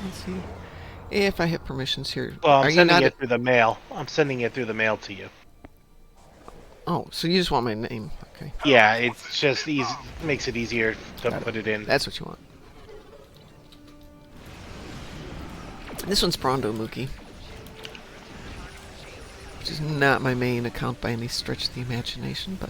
Let's see. If I have permissions here. Well, I'm Are you sending not it through the mail. I'm sending it through the mail to you. Oh, so you just want my name. Okay. Yeah, it's just makes it easier to put it in. That's what you want. This one's Brondo Mookie. Which is not my main account by any stretch of the imagination, but...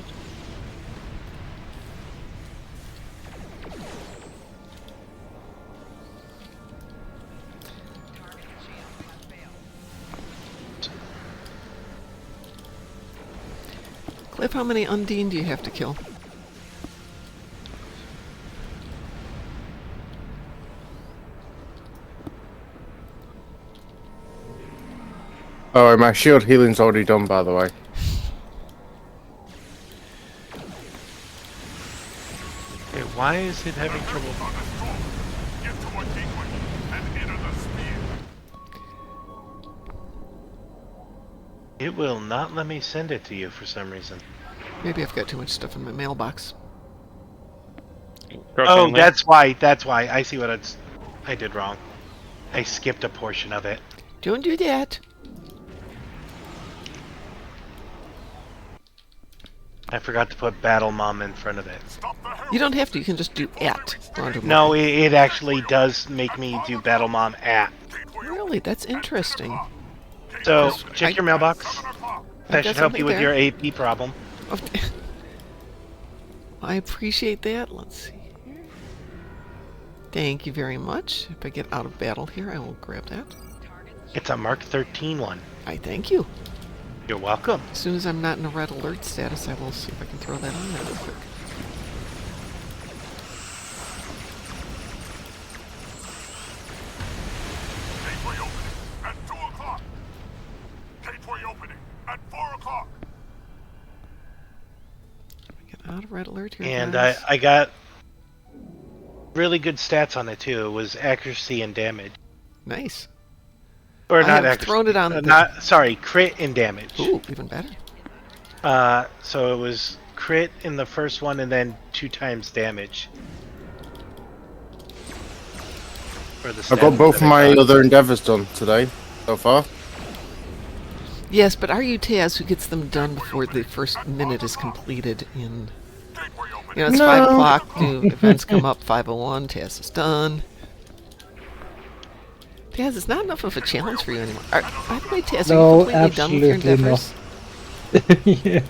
Cliff, how many Undine do you have to kill? Oh, my shield healing's already done, by the way. Okay, why is it having trouble? Get to our gateway and enter the sphere. It will not let me send it to you for some reason. Maybe I've got too much stuff in my mailbox. Oh, that's why. That's why. I see what I did wrong. I skipped a portion of it. Don't do that. I forgot to put Battle Mom in front of it. You don't have to. You can just do at. Brondo No, Mookie. it actually does make me do Battle Mom at. Really? That's interesting. So check your mailbox. That got should help something you with there. your AP problem. Oh, I appreciate that. Let's see here. Thank you very much. If I get out of battle here, I will grab that. It's a Mark 13 one. I thank you. You're welcome. As soon as I'm not in a red alert status, I will see if I can throw that on there real quick. Gateway opening at 2 o'clock. Gateway opening at 4 o'clock. Get out of red alert here. And guys. I got really good stats on it too. It was accuracy and damage. Nice. Or I not have accuracy. thrown it on the- Not sorry, crit and damage. Ooh, even better. So it was crit in the first one and then 2 times damage. For the I've got stats both that of I my got. other endeavors done today, so far. Yes, but are you Taz who gets them done before the first minute is completed in... You know, it's 5 o'clock, new events come up, 5:01, Taz is done. Taz, it's not enough of a challenge for you anymore. By the way, Taz, No, are you completely done with your absolutely endeavors? Yeah.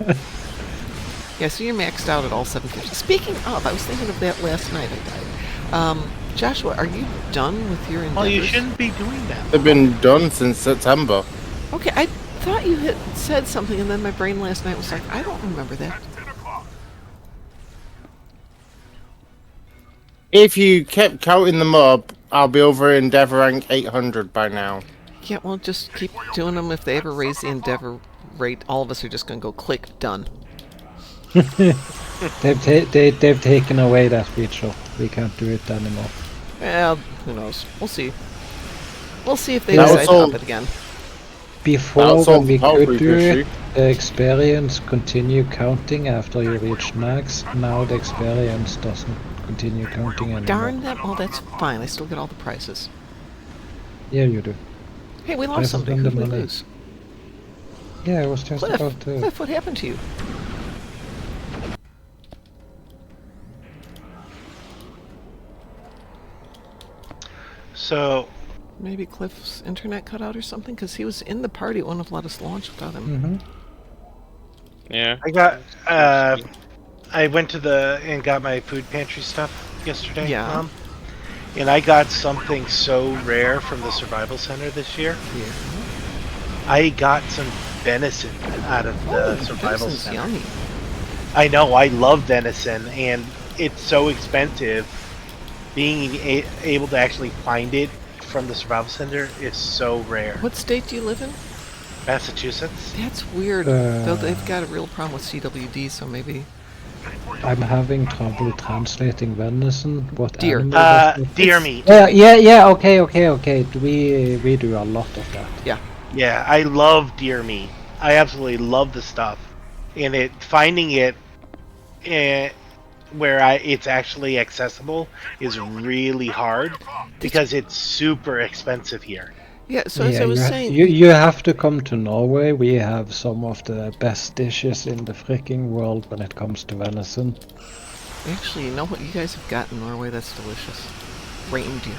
Yeah, so you're maxed out at all 750. Speaking of, I was thinking of that last night. I died. Joshua, are you done with your endeavors? Well, you shouldn't be doing that. They've been done since September. Okay, I thought you had said something, and then my brain last night was like, I don't remember that. If you kept counting them up, I'll be over Endeavor rank 800 by now. Yeah, well, just keep doing them. If they ever raise the endeavor rate, all of us are just going to go click done. They've taken away that feature. We can't do it anymore. Well, who knows? We'll see. We'll see if they That was decide to all- up it again. Before, That'll when solve we the power could creep do it, issue. the experience continue counting after you reach max. Now the experience doesn't continue counting anymore. Darn them. Oh, that's fine. I still get all the prizes. Yeah, you do. Hey, we lost Prizes somebody. and Who the did we money. lose? Yeah, I was just Cliff, about to... Cliff, what happened to you? So Maybe Cliff's internet cut out or something, because he was in the party. It wouldn't have let us launch without him. Mm-hmm. Yeah. I got I went to and got my food pantry stuff yesterday, Yeah. Mom. And I got something so rare from the survival center this year. Yeah. I got some venison out of the survival Venison's center. yummy. I know, I love venison, and it's so expensive. Being able to actually find it from the survival center is so rare. What state do you live in? Massachusetts? That's weird. Though they've got a real problem with CWD, so maybe. I'm having trouble translating venison. What Deer. animal was it? Deer It's- meat. Yeah. Okay. We do a lot of that. Yeah, I love deer meat. I absolutely love the stuff. And finding it where it's actually accessible is really hard because it's super expensive here. Yeah, so as I was saying, you have to come to Norway. We have some of the best dishes in the freaking world when it comes to venison. actually, you know what you guys have got in Norway that's delicious? Reindeer.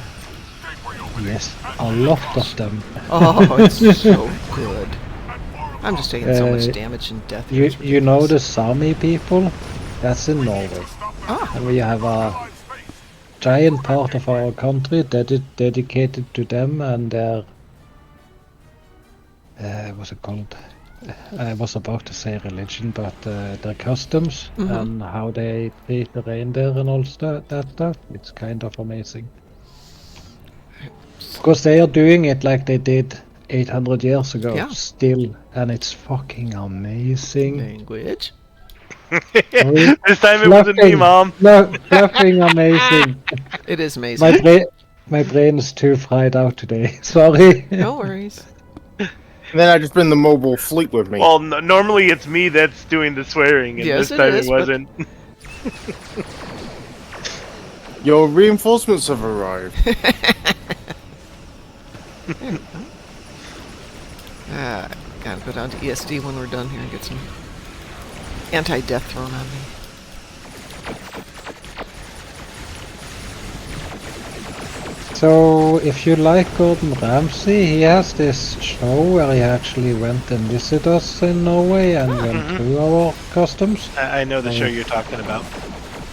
Yes, a lot of them. Oh, it's so good. I'm just taking so much damage and death. here, it's You know ridiculous. the Sami people? That's in Norway. Ah, And we have a giant part of our country dedicated to them and their... what's it called? I was about to say religion, but their customs and how they treat the reindeer and all that stuff. It's kind of amazing. Because they are doing it like they did 800 years ago, Yeah. still, and it's fucking amazing. language. This time it wasn't me, Mom. Fluffing amazing. It is amazing. My brain is too fried out today. Sorry. No worries. And then I just bring the mobile fleet with me. Well, normally it's me that's doing the swearing, and Yes, this time is, it but- wasn't. Your reinforcements have arrived. Gotta go down to ESD when we're done here and get some anti-death thrown on me. So, if you like Gordon Ramsay, he has this show where he actually went and visited us in Norway and went through our customs. I know the show you're talking about.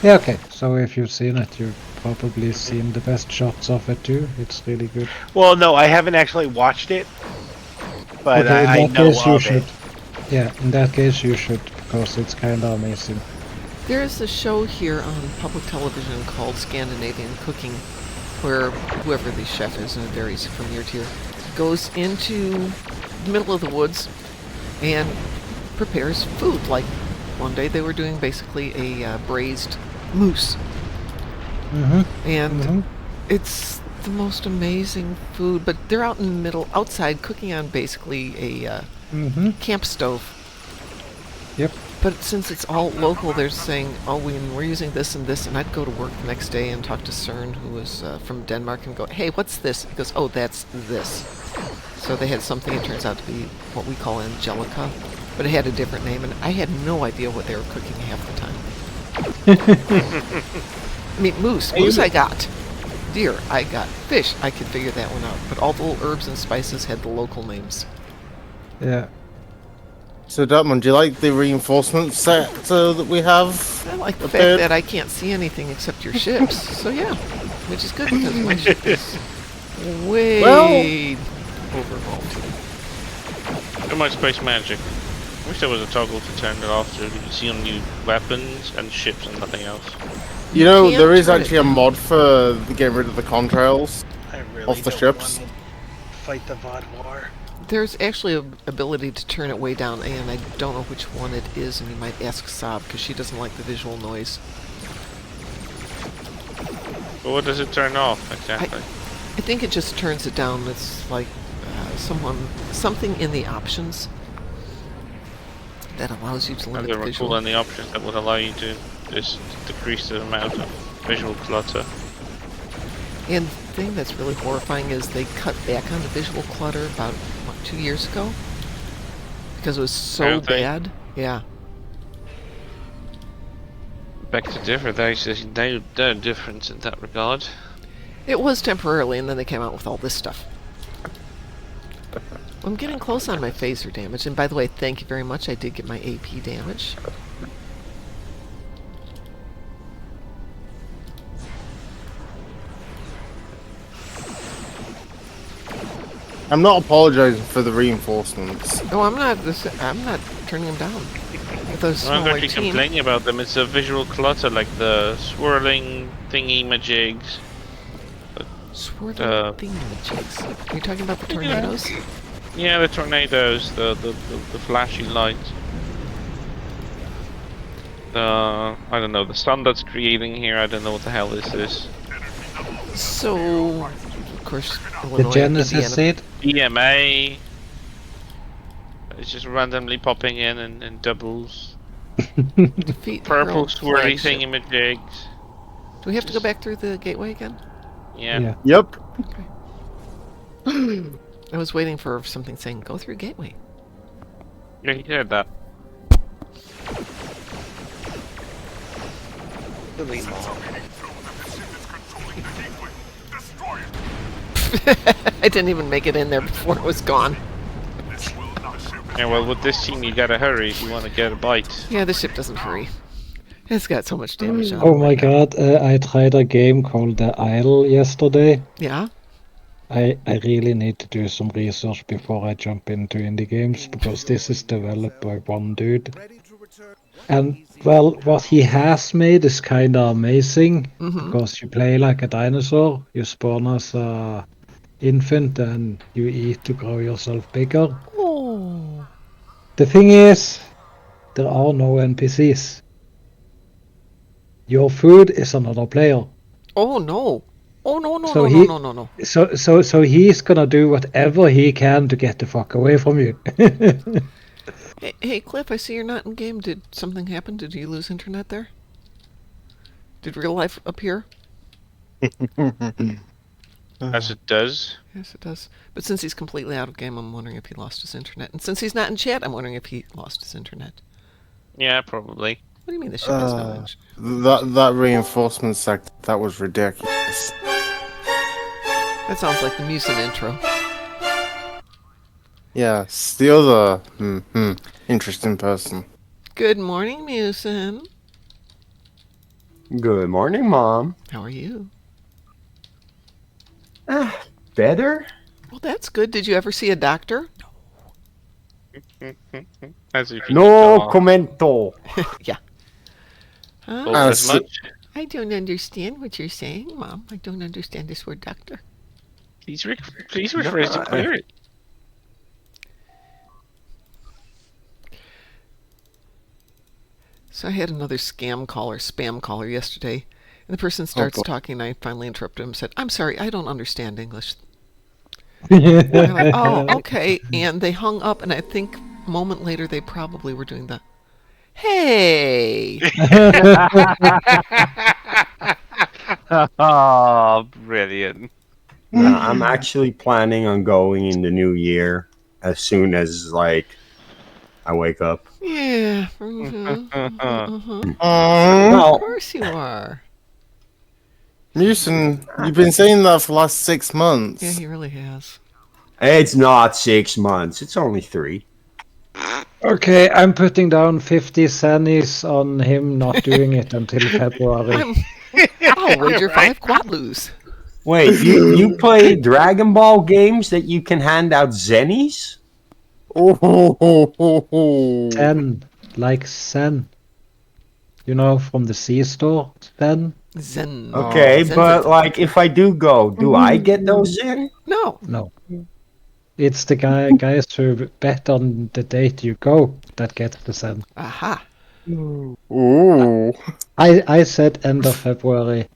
Yeah, okay. So if you've seen it, you've probably seen the best shots of it too. It's really good. Well, no, I haven't actually watched it, but Okay, I in that know case you of should. it. Yeah, in that case you should, because it's kind of amazing. There is a show here on public television called Scandinavian Cooking, where whoever the chef is, and it varies from year to year, goes into the middle of the woods and prepares food. Like one day they were doing basically a braised moose, and it's the most amazing food. But they're out in the middle, outside, cooking on basically a camp stove. Yep. But since it's all local, they're saying, oh, we're using this and this, and I'd go to work the next day and talk to Cern, who was from Denmark, and go, hey, what's this? He goes, oh, that's this. So they had something, it turns out to be what we call Angelica, but it had a different name, and I had no idea what they were cooking half the time. I mean, moose I got. Deer, I got. Fish, I could figure that one out. But all the little herbs and spices had the local names. Yeah. So, Dartman, do you like the reinforcement set that we have? I like the A fact bit. that I can't see anything except your ships. So yeah, which is good because my ship is way overhauled. Too much space magic. I wish there was a toggle to turn it off so you could see only weapons and ships and nothing else. You know, can't there is turn it actually a down. mod for getting rid of the contrails. I really Off the don't ships. want to fight the VOD war. There's actually an ability to turn it way down, and I don't know which one it is, and you might ask Saab because she doesn't like the visual noise. But what does it turn off exactly? I think it just turns it down. It's like something in the options that allows you to I limit don't the recall visual. any options that would allow you to just decrease the amount of visual clutter. And the thing that's really horrifying is they cut back on the visual clutter about, 2 years ago? Because it was so Really? bad. Yeah. Back to different, there's no difference in that regard. It was temporarily, and then they came out with all this stuff. I'm getting close on my phaser damage, and by the way, thank you very much. I did get my AP damage. I'm not apologizing for the reinforcements. No, I'm not. I'm not turning them down. With a I'm smaller not actually team. complaining about them. It's a visual clutter, like the swirling thingy majigs. Sword Uh, thingamajigs. Are you talking about the tornadoes? Yeah, the tornadoes, the flashy lights. I don't know, the sun that's creating here, I don't know what the hell this is. So, of course, The Illinois, Genesis Indiana. seed. EMA. It's just randomly popping in doubles. Defeat Purple Herald swirly flagship. thingamajigs. Do we have to go back through the gateway again? Yeah. Yep. I was waiting for something saying, go through gateway. Yeah, he said that. I didn't even make it in there before it was gone. Yeah, well, with this team, you gotta hurry if you want to get a bite. Yeah, the ship doesn't hurry. It's got so much damage on it Oh my right now. god, I tried a game called The Isle yesterday. Yeah? I really need to do some research before I jump into indie games, because this is developed by one dude. And, well, what he has made is kind of amazing, because you play like a dinosaur, you spawn as a infant, and you eat to grow yourself bigger. Oh. The thing is, there are no NPCs. Your food is another player. Oh, no. Oh, no. So So he's gonna do whatever he can to get the fuck away from you. Hey, Cliff, I see you're not in game. Did something happen? Did you lose internet there? Did real life appear? As it does. Yes, it does. But since he's completely out of game, I'm wondering if he lost his internet. And since he's not in chat, I'm wondering if he lost his internet. Yeah, probably. What do you mean the ship has no internet? That reinforcement sector, that was ridiculous. That sounds like the Musin intro. Yes, the other interesting person. Good morning, Musin. Good morning, Mom. How are you? Better? Well, that's good. Did you ever see a doctor? As if you No saw commento. Yeah. Huh? both as much. I don't understand what you're saying, Mom. I don't understand this word doctor. Please rephrase to clear it. So I had another spam caller yesterday, and the person starts boy. talking, and I finally interrupted him and said, I'm sorry, I don't understand English. And I'm like, oh, okay. And they hung up, and I think a moment later they probably were doing the, hey! Oh, brilliant. No, I'm actually planning on going in the new year as soon as, like, I wake up. Yeah. Of Well, course you are. Musin, you've been saying that for the last 6 months. Yeah, he really has. it's not 6 months. It's only 3. Okay, I'm putting down 50 sannies on him not doing it until February. I'll wager 5 quadloos. Wait, you play Dragon Ball games that you can hand out zennies? Oh. Zen, like Zen. You know, from the C-store, Zen? Zen. Okay, Zen, but, zen. like, if I do go, do I get those zen? No. No. It's the guys who bet on the date you go that get the Zen. Aha. Ooh. I said end of February.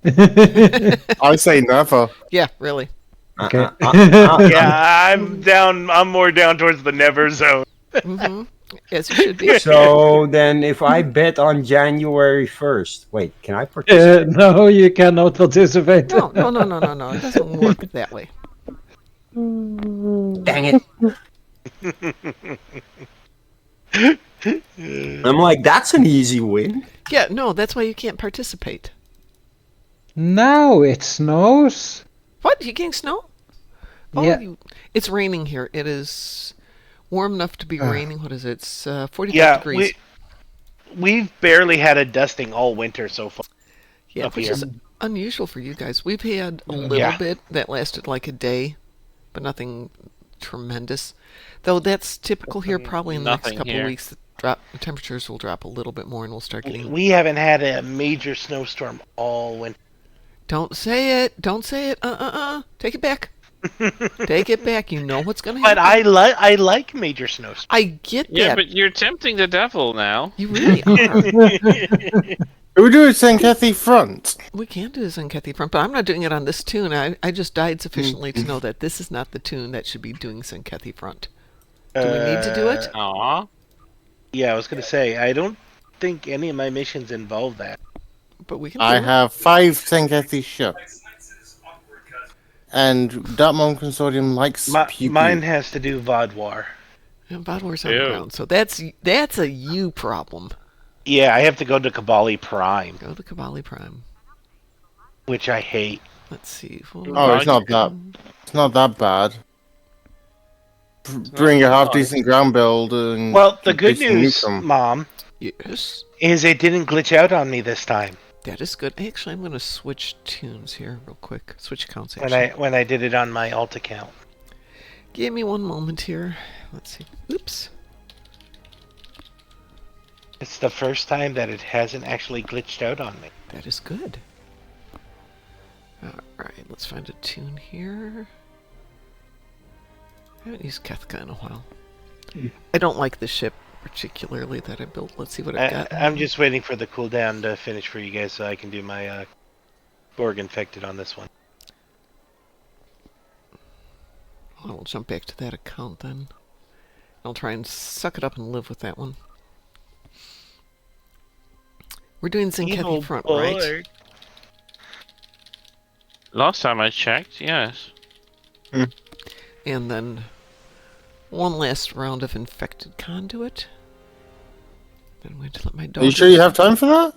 I say never. Yeah, really. Okay. Yeah, I'm more down towards the never zone. Mm-hmm. Yes, you should be. So then, if I bet on January 1st, wait, can I participate? No, you cannot participate. No. It doesn't work that way. Dang it. I'm like, that's an easy win. Yeah, no, that's why you can't participate. Now it snows. What? You getting snow? Oh, Yeah. it's raining here. It is warm enough to be raining. What is it? It's 45 Yeah, degrees. we've barely had a dusting all winter so far. Yeah, up which here. is unusual for you guys. We've had a little Yeah. bit that lasted like a day, but nothing tremendous. Though that's typical here. Probably in the next Nothing couple here. of weeks, the temperatures will drop a little bit more, and we'll start getting. We haven't had a major snowstorm all winter. Don't say it. Don't say it. Take it back. Take it back. You know what's going to But happen. I like major snowstorms. I get Yeah, that. but you're tempting the devil now. You really are. We do it St. Kathy front. We can do this on Kathy Front, but I'm not doing it on this tune. I just died sufficiently to know that this is not the tune that should be doing St. Kathy Front. Do we need to do it? Aw. Yeah, I was gonna say I don't think any of my missions involve that. But we can do I it. have 5 St. Kathy ships. And Dartmouth Consortium likes pew Mine has to do Vaudoir. And Bodwar's on Ew. the ground, so that's a you problem. Yeah, I have to go to Kabali Prime, Go to Kabali Prime. which I hate. Let's see. Oh, it's not that. It's not that bad. Bring a half decent ground build and. Well, the good decent news, nuke 'em. Mom, Yes, is it didn't glitch out on me this time that is good. Actually, I'm going to switch tunes here real quick. Switch accounts. when Actually, I did it on my alt account. give me one moment here. Let's see. Oops. It's the first time that it hasn't actually glitched out on me. That is good. Alright, let's find a tune here. I haven't used Kethka in a while. I don't like the ship particularly that I built. Let's see what I've got. I'm just waiting for the cooldown to finish for you guys so I can do my Borg infected on this one. I'll jump back to that account then. I'll try and suck it up and live with that one. We're doing Zinkethi Front, right? Last time I checked, yes. And then one last round of infected conduit. Then I'm going to let my dog. Are you sure you have time for that?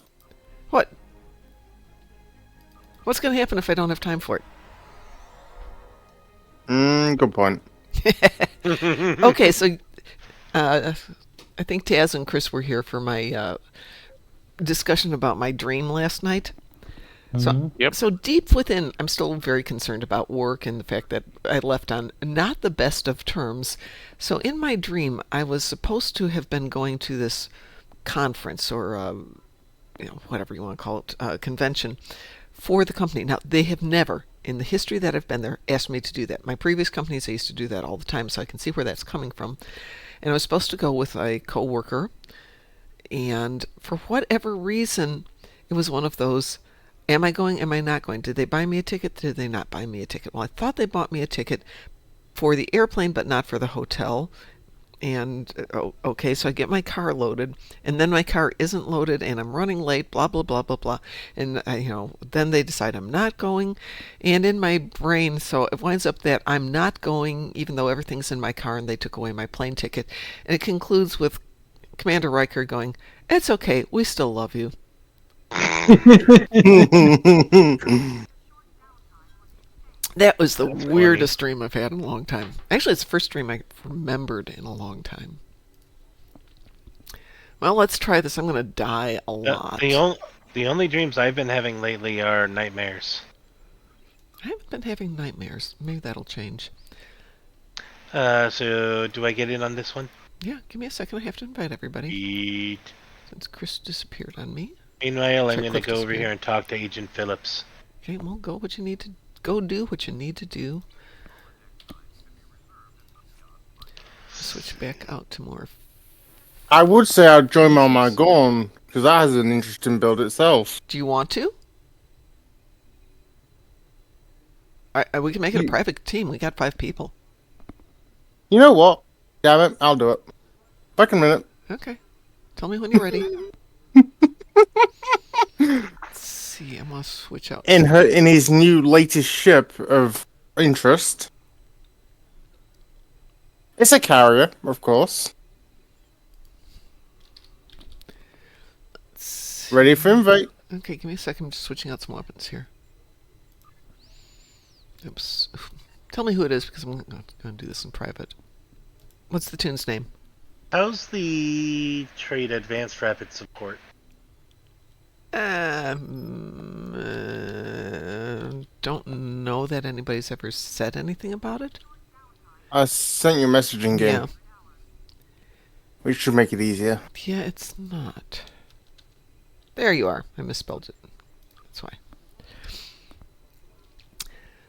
What? What's going to happen if I don't have time for it? Good point. Okay, so I think Taz and Chris were here for my discussion about my dream last night. So, Yep. so deep within, I'm still very concerned about work and the fact that I left on not the best of terms. So in my dream, I was supposed to have been going to this conference or whatever you want to call it, convention for the company. Now, they have never, in the history that I've been there, asked me to do that. My previous companies, I used to do that all the time, so I can see where that's coming from. And I was supposed to go with a coworker, and for whatever reason, it was one of those, am I going, am I not going? Did they buy me a ticket? Did they not buy me a ticket? Well, I thought they bought me a ticket for the airplane, but not for the hotel. And okay, so I get my car loaded, and then my car isn't loaded, and I'm running late. Blah blah blah blah blah, and then they decide I'm not going, and in my brain, so it winds up that I'm not going, even though everything's in my car, and they took away my plane ticket, and it concludes with Commander Riker going, "It's okay, we still love you." That was the weirdest dream I've had in a long time. Actually, it's the first dream I remembered in a long time. Well, let's try this. I'm going to die a lot. The only dreams I've been having lately are nightmares. I haven't been having nightmares. Maybe that'll change. So do I get in on this one? Yeah, give me a second. I have to invite everybody. Eat. Since Chris disappeared on me. Meanwhile, I'm Sure, going to Cliff go over disappeared. here and talk to Agent Phillips. Okay, well, go do what you need to do. Switch back out to more. I would say I'd join my Gorn, because that has an interesting build itself. Do you want to? We can make it a private team. We got 5 people. You know what? Damn it, I'll do it. Back in a minute. Okay. Tell me when you're ready. Let's see. I'm gonna switch out. In his new latest ship of interest. It's a carrier, of course. Ready for invite. Okay, give me a second. I'm just switching out some weapons here. Oops. Tell me who it is because I'm going to do this in private. What's the tune's name? How's the trade advanced rapid support? Don't know that anybody's ever said anything about it. I sent you a messaging game. Yeah. We should make it easier. Yeah, it's not. There you are. I misspelled it. That's why.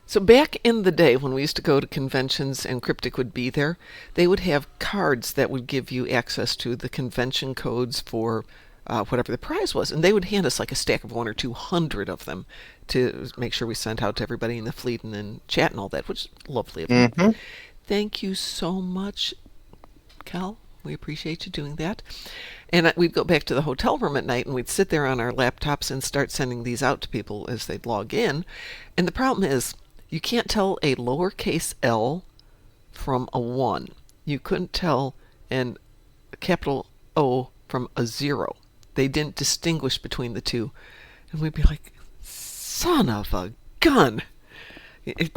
So back in the day when we used to go to conventions and Cryptic would be there, they would have cards that would give you access to the convention codes for whatever the prize was. And they would hand us like a stack of 100 or 200 of them to make sure we sent out to everybody in the fleet and in chat and all that, which is lovely of them. Mm-hmm. Thank you so much, Cal. We appreciate you doing that. And we'd go back to the hotel room at night and we'd sit there on our laptops and start sending these out to people as they'd log in. And the problem is, you can't tell a lowercase l from a 1. You couldn't tell a capital O from a 0. They didn't distinguish between the two. And we'd be like, son of a gun!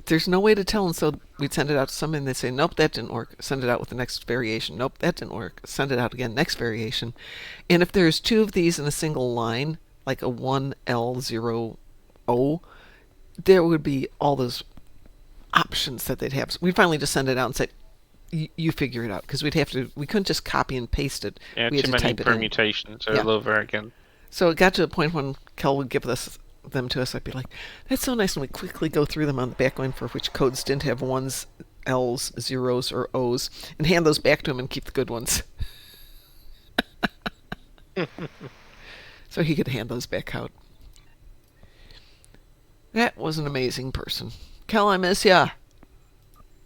There's no way to tell, and so we'd send it out to somebody and they'd say, nope, that didn't work. Send it out with the next variation. Nope, that didn't work. Send it out again, next variation. And if there's 2 of these in a single line, like a 1L0O, there would be all those options that they'd have. So we'd finally just send it out and say, you figure it out, because we couldn't just copy and paste it. Yeah, we had too to many type it in. permutations Yeah. all over again. So it got to a point when Kel would give them to us. I'd be like, that's so nice. And we'd quickly go through them on the back line for which codes didn't have 1s, L's, 0s, or O's, and hand those back to him and keep the good ones. So he could hand those back out. That was an amazing person. Kel, I miss ya.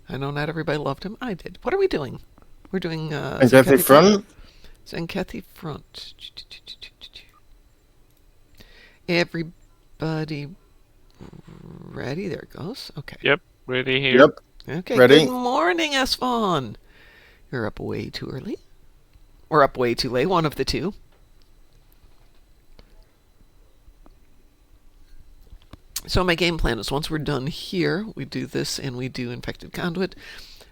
I know not everybody loved him. I did. What are we doing? We're doing Kathy Front. Zenkathy Front. Everybody ready? There it goes. Okay. Yep, ready here. Yep. Okay. Ready? Good morning, Esfon. You're up way too early. Or up way too late. One of the two. So my game plan is once we're done here, we do this and we do Infected Conduit.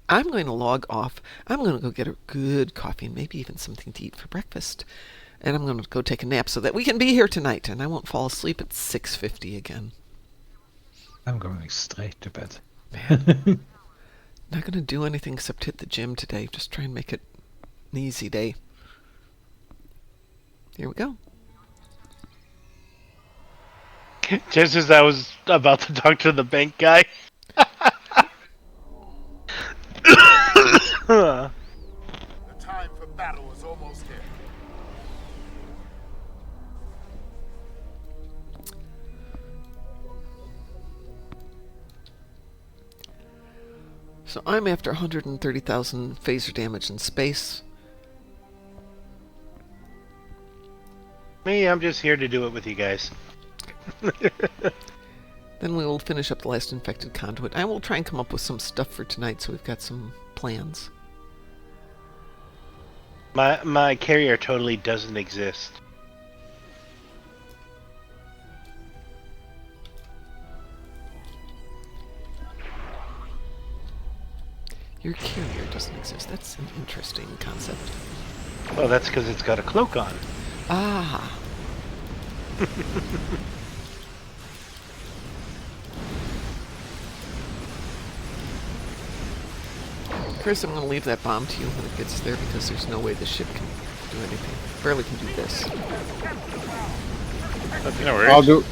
I'm going to log off. I'm going to go get a good coffee and maybe even something to eat for breakfast. And I'm going to go take a nap so that we can be here tonight and I won't fall asleep at 6:50 again. I'm going straight to bed. Man. Not going to do anything except hit the gym today. Just try and make it an easy day. Here we go. Just as I was about to talk to the bank guy. The time for battle is almost here. So I'm after 130,000 phaser damage in space. Me, I'm just here to do it with you guys. Then we will finish up the last infected conduit. I will try and come up with some stuff for tonight so we've got some plans. My carrier totally doesn't exist. Your carrier doesn't exist. That's an interesting concept. Well, that's because it's got a cloak on. Ah. Chris, I'm going to leave that bomb to you when it gets there because there's no way the ship can do anything. Barely can do this. No worries.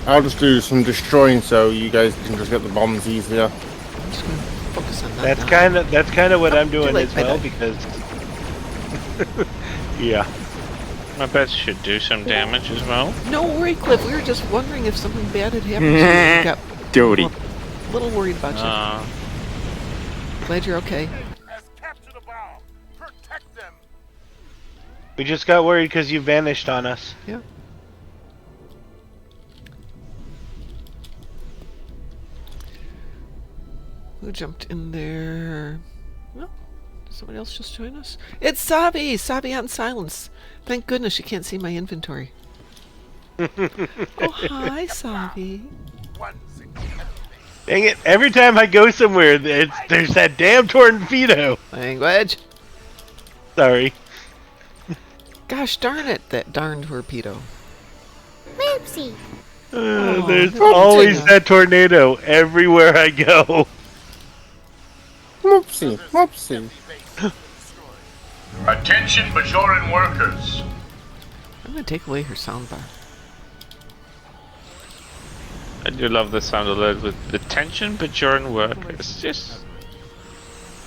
I'll just do some destroying so you guys can just get the bombs easier. I'm just going to focus on that. That's kind of what I'm too doing late, as well bye-bye. because yeah. My bets should do some damage as well. No worry, Cliff. We were just wondering if something bad had happened to you. We got Duty. a little worried about you. Glad you're okay. Has captured a bomb. Protect them. We just got worried because you vanished on us. Yeah. Who jumped in there? Well, did somebody else just join us? It's Savi! Savi on silence. Thank goodness you can't see my inventory. Oh, hi, Savi. One single enemy. Dang it! Every time I go somewhere, there's that damn torpedo. Language. Sorry. Gosh darn it, that darn torpedo. Moopsy. There's that's always good. that tornado everywhere I go. Moopsy, Moopsy. Attention, Bajoran workers. I'm gonna take away her soundbar. I do love the sound of that with the tension Bajoran work. It's just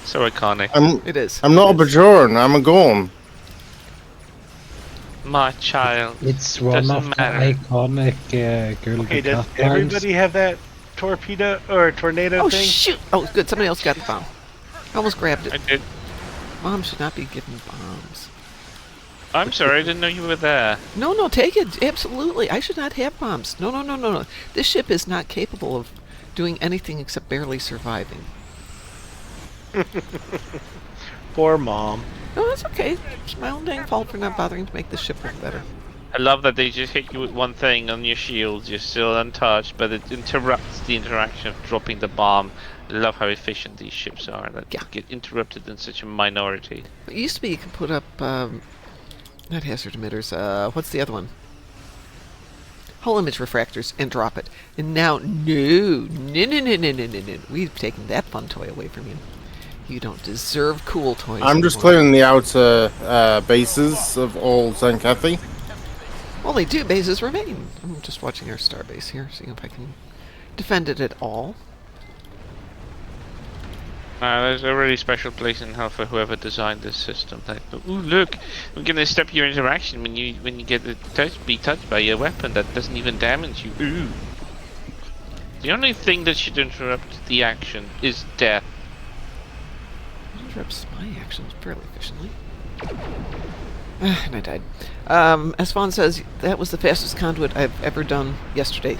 so iconic. It is. I'm not a Bajoran, I'm a Gorn. My child. It's one Doesn't of the matter. iconic Gulga Okay, does cat lines. everybody have that torpedo or tornado Oh thing? shoot! Oh good, somebody else got the bomb. I almost grabbed I it. did. Mom should not be giving bombs. I'm sorry, I didn't know you were there. No, take it. Absolutely. I should not have bombs. No. This ship is not capable of doing anything except barely surviving. Poor mom. No, that's okay. It's my own dang fault for not bothering to make this ship work better. I love that they just hit you with one thing on your shield, you're still untouched, but it interrupts the interaction of dropping the bomb. I love how efficient these ships are, that Yeah. get interrupted in such a minority. It used to be you could put up, not hazard emitters, what's the other one? Hull image refractors and drop it. And now, no. We've taken that fun toy away from you. You don't deserve cool toys. I'm just anymore. clearing the outer bases of all Zancathi. Only 2 bases remain. I'm just watching our star base here, seeing if I can defend it at all. There's a really special place in hell for whoever designed this system. Like, ooh, look, we're gonna stop your interaction when you get be touched by a weapon that doesn't even damage you. Ooh. The only thing that should interrupt the action is death. Interrupts my actions fairly efficiently. And I died. As Fawn says, that was the fastest conduit I've ever done yesterday.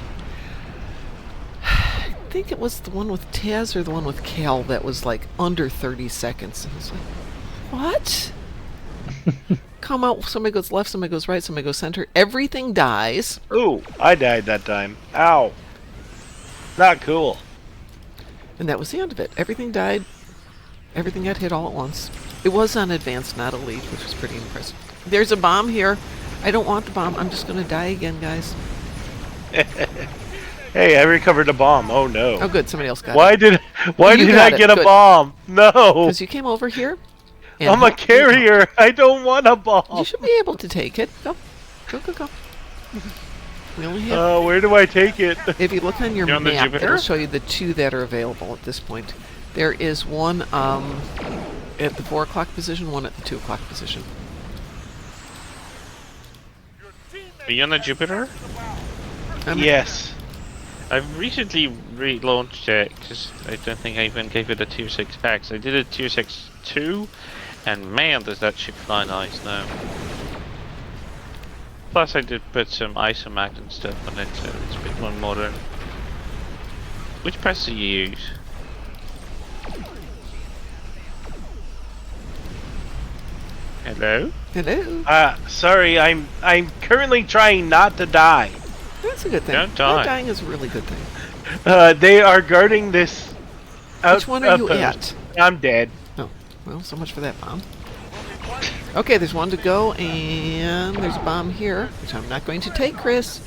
I think it was the one with Taz or the one with Cal that was like under 30 seconds. I was like, what? Come out, somebody goes left, somebody goes right, somebody goes center. Everything dies. Ooh, I died that time. Ow. Not cool. And that was the end of it. Everything died. Everything got hit all at once. It was on advanced, not elite, which was pretty impressive. There's a bomb here. I don't want the bomb. I'm just going to die again, guys. Hey, I recovered a bomb. Oh no. Oh, good. Somebody else got Why it. did You I got it. get a Good. bomb? No. Because you came over here. and I'm a helped me out. carrier. I don't want a bomb. You should be able to take it. Go. Go. We only have... Where do I take it? If you look on your You're on the map, Jupiter? it'll show you the 2 that are available at this point. There is one at the 4 o'clock position, one at the 2 o'clock position. Are you on the Jupiter? Yes. I've recently relaunched it because I don't think I even gave it a Tier 6X. I did a Tier 6-2, and man, does that ship fly nice now. Plus, I did put some isomac and stuff on it, so it's a bit more modern. Which press do you use? Hello? Hello. Sorry, I'm currently trying not to die. That's a good thing. Don't die. Not dying is a really good thing. They are guarding this. Which one are you outpost. at? I'm dead. Oh, well, so much for that bomb. Okay, there's one to go, and there's a bomb here, which I'm not going to take, Chris.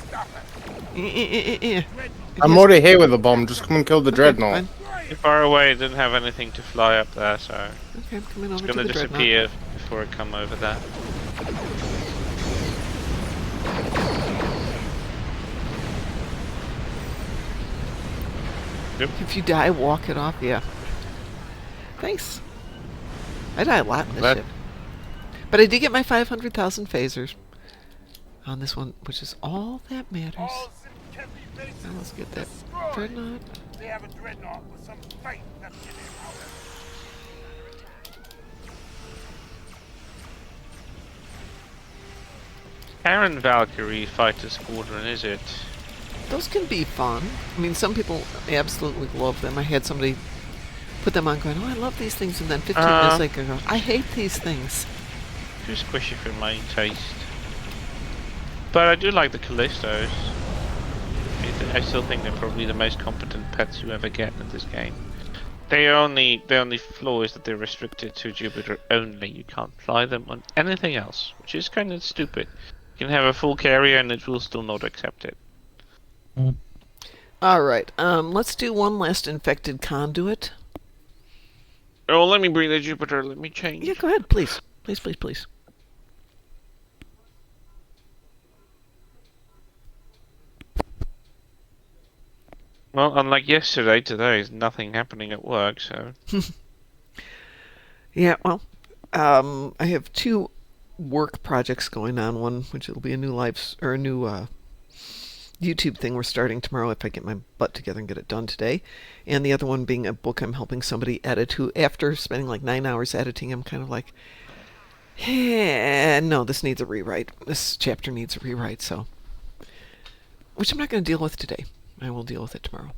I'm already here with a bomb, just come and kill the dreadnought. Too far away, it didn't have anything to fly up there, so Okay, I'm coming it's over to gonna the dreadnought. disappear before I come over there. If you die, walk it off. Yeah. Thanks. I die a lot in this That- ship. But I did get my 500,000 phasers on this one, which is all that matters. Now let's get that dreadnought. They have a dreadnought with some fight left in it. Aaron Valkyrie Fighter Squadron, is it? Those can be fun. I mean, some people absolutely love them. I had somebody put them on going, oh, I love these things, and then 15 minutes later go, I hate these things. Too squishy for my taste. But I do like the Callistos. I still think they're probably the most competent pets you ever get in this game. The only flaw is that they're restricted to Jupiter only. You can't fly them on anything else, which is kind of stupid. You can have a full carrier and it will still not accept it. All right. Let's do one last infected conduit. Oh, let me bring the Jupiter. Let me change. Yeah, go ahead, please. Please, please, please. Well, unlike yesterday, today is nothing happening at work, so... Yeah, well, I have 2 work projects going on. One, which will be a new YouTube thing we're starting tomorrow if I get my butt together and get it done today. And the other one being a book I'm helping somebody edit who, after spending like 9 hours editing, I'm kind of like, no, this needs a rewrite. This chapter needs a rewrite, so... Which I'm not going to deal with today. I will deal with it tomorrow.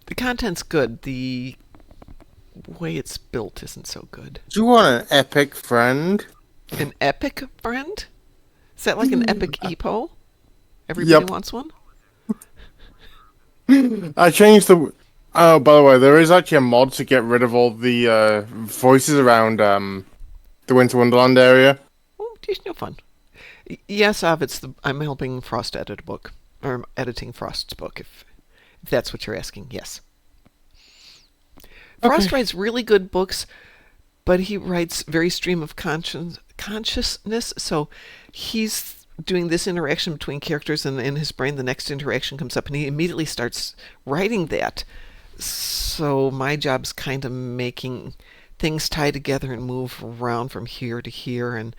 The content's good. The way it's built isn't so good. Do you want an epic friend? An epic friend? Is that like an epic EPO? Everybody Yep. wants one? I changed the. Oh, by the way, there is actually a mod to get rid of all the voices around the Winter Wonderland area. Oh, geez, no fun. Yes, Av, I'm helping Frost edit a book. Or I'm editing Frost's book, if that's what you're asking. Yes. Frost writes really good books, but he writes very stream of consciousness, so he's doing this interaction between characters, and in his brain the next interaction comes up, and he immediately starts writing that. So my job's kind of making things tie together and move around from here to here and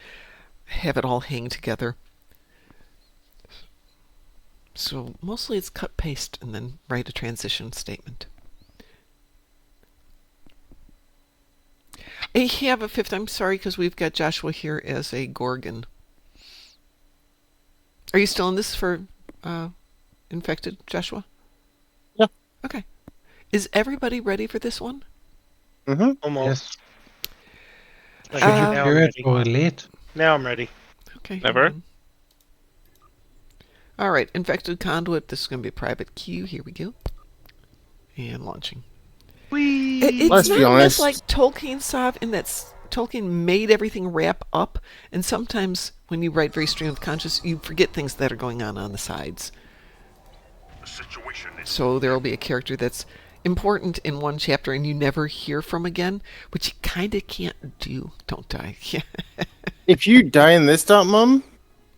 have it all hang together. So mostly it's cut, paste, and then write a transition statement. I have a 5th. I'm sorry, because we've got Joshua here as a Gorgon. Are you still in this for infected, Joshua? Yeah. Okay. Is everybody ready for this one? Mm-hmm. Almost. Like, Should now you I'm do it ready. for elite? Now I'm ready. Okay. Never. All right. Infected conduit. This is going to be a private queue. Here we go. And launching. Whee! It's Let's not be honest. just like Tolkien Sav in that Tolkien made everything wrap up, and sometimes when you write very stream of conscious, you forget things that are going on the sides. So there will be a character that's important in one chapter and you never hear from again, which you kind of can't do. Don't die. If you die in this, Mum,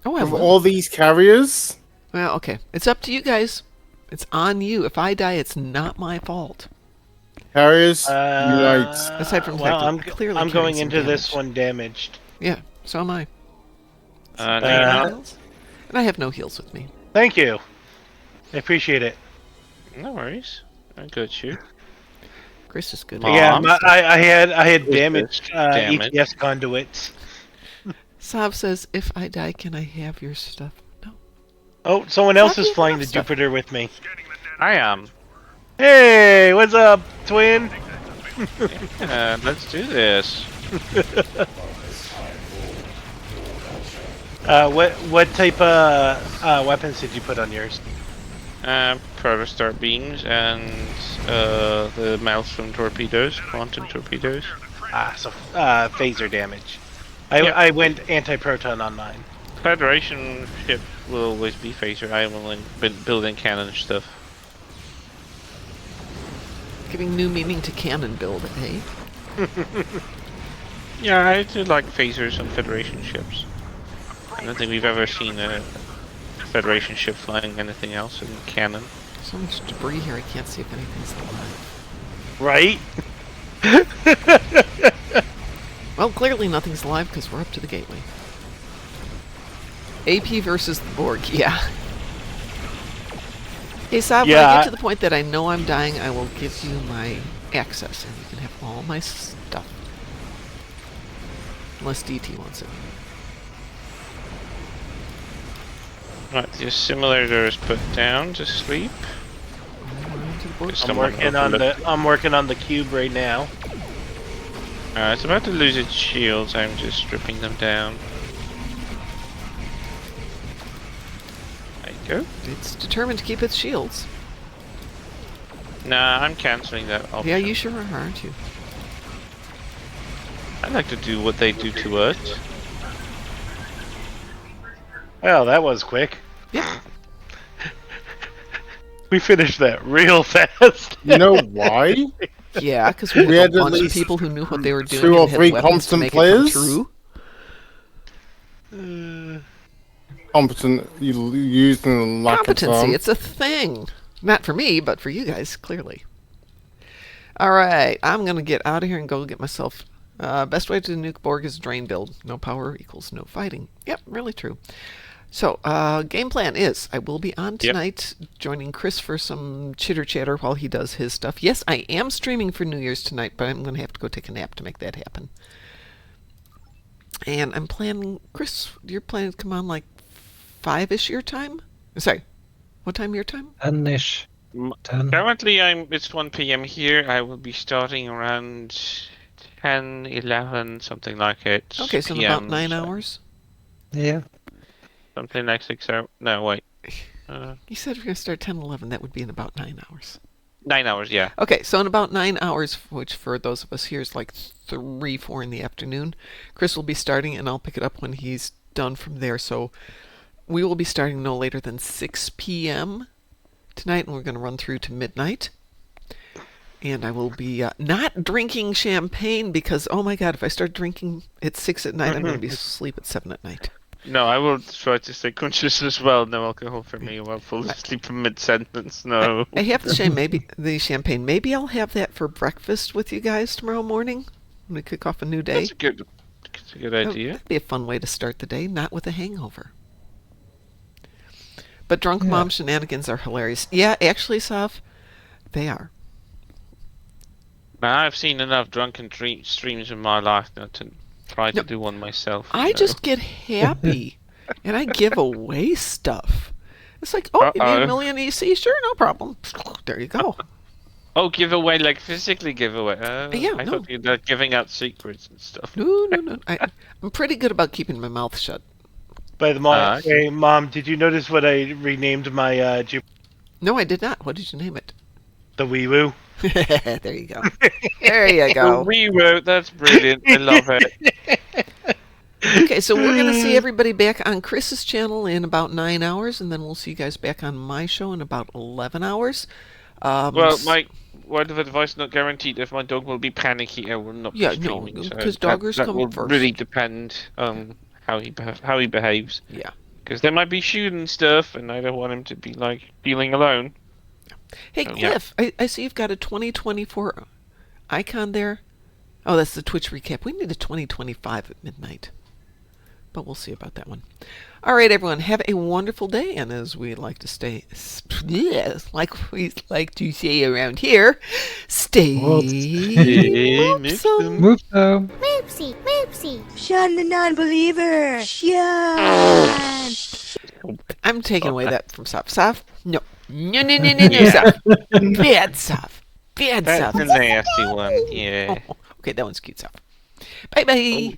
Oh, I with will. all these carriers, Well, okay. It's up to you guys. It's on you. If I die, it's not my fault. unite. Aside from the well, fact that clearly I'm carrying going some into this damage. one damaged. Yeah, so am I. No, you're Uh, not. And I have no heals with me. Thank you. I appreciate it. No worries. I got you. Chris is good. Mom. Yeah, I had Who's damaged this? Damage. ETS conduits. Sav says, if I die, can I have your stuff? No. Oh, someone else Stop is being flying the rough stuff. Jupiter with me. I am. Hey, what's up, twin? Let's do this. What type of weapons did you put on yours? Protostar beams and the maelstrom torpedoes, quantum torpedoes. So phaser damage. I went anti-proton on mine. Federation ship will always be phaser. I will building cannon stuff. Giving new meaning to cannon build, eh? Yeah, I do like phasers on Federation ships. I don't think we've ever seen a Federation ship flying anything else in cannon. So much debris here, I can't see if anything's alive. Right? Well, clearly nothing's alive because we're up to the gateway. AP versus the Borg, yeah. Hey, Sav, when I Yeah. get to the point that I know I'm dying, I will give you my access, and you can have all my stuff. Unless DT wants it. Right, the assimilator is put down to sleep. Around to the Borg. Just I'm Someone working on the cube right now. It's about to lose its shields. I'm just stripping them down. Go. It's determined to keep its shields. Nah, I'm cancelling that option. Yeah, you sure are, aren't you? I like to do what they do to us. Well, that was quick. Yeah. We finished that real fast. You know why? Yeah, because we We had had a at bunch of least people who knew what they were doing 2 or and had 3 weapons to competent make players? it come true. Competent, you using lack of Competency, some. it's a thing. Not for me, but for you guys, clearly. All right, I'm going to get out of here and go get myself... best way to nuke Borg is drain build. No power equals no fighting. Yep, really true. So, game plan is I will be on tonight, joining Chris for some chitter-chatter while he does his stuff. Yes, I am streaming for New Year's tonight, but I'm going to have to go take a nap to make that happen. And I'm planning... Chris, you're planning to come on like 5-ish your time? Sorry, what time your time? 10-ish. 10. Currently, it's 1 p.m. here. I will be starting around 10, 11, something like it. Okay, so in about 9 hours? Yeah. Something like 6 hours. No, wait. You said we're going to start 10, 11. That would be in about 9 hours. 9 hours, yeah. Okay, so in about 9 hours, which for those of us here is like 3, 4 in the afternoon, Chris will be starting, and I'll pick it up when he's done from there. So we will be starting no later than 6 p.m. tonight, and we're going to run through to midnight. And I will be not drinking champagne because, oh my god, if I start drinking at 6 at night, I'm going to be asleep at 7 at night. No, I will try to stay conscious as well. No alcohol for me. I'll fall asleep in mid-sentence. No. I have the champagne. Maybe I'll have that for breakfast with you guys tomorrow morning when we kick off a new day. That's a good idea. That'd be a fun way to start the day, not with a hangover. But drunk mom shenanigans are hilarious. Yeah, actually, Sav, they are. Now, I've seen enough drunken streams in my life now to try to do one myself. I just get happy, and I give away stuff. It's like, oh, you need a million EC? Sure, no problem. There you go. Oh, give away, like physically give away. I thought you were giving out secrets and stuff. No. I'm pretty good about keeping my mouth shut. By the way, hey, Mom, did you notice what I renamed my No, I did not. What did you name it? The Wee Woo. There you go. There you go. The Wee Woo, that's brilliant. I love it. Okay, so we're going to see everybody back on Chris's channel in about 9 hours, and then we'll see you guys back on my show in about 11 hours. Well, my word of advice not guaranteed. If my dog will be panicky, I will not be streaming. Because doggers that come will first. really depend on how he behaves. Yeah. Because there might be shooting stuff, and I don't want him to be like feeling alone. Hey, Cliff, I see you've got a 2024 icon there. Oh, that's the Twitch recap. We need a 2025 at midnight. But we'll see about that one. All right, everyone, have a wonderful day. And as we like to like we like to say around here, stay moopsome. Moopsy. Moopsy, Moopsy. Shun the non-believer. Shun. I'm taking away that from Saf. Saf? No, Saf. Bad Saf. Bad Saf. That's a nasty one, yeah. Okay, that one's cute, Saf. Bye-bye.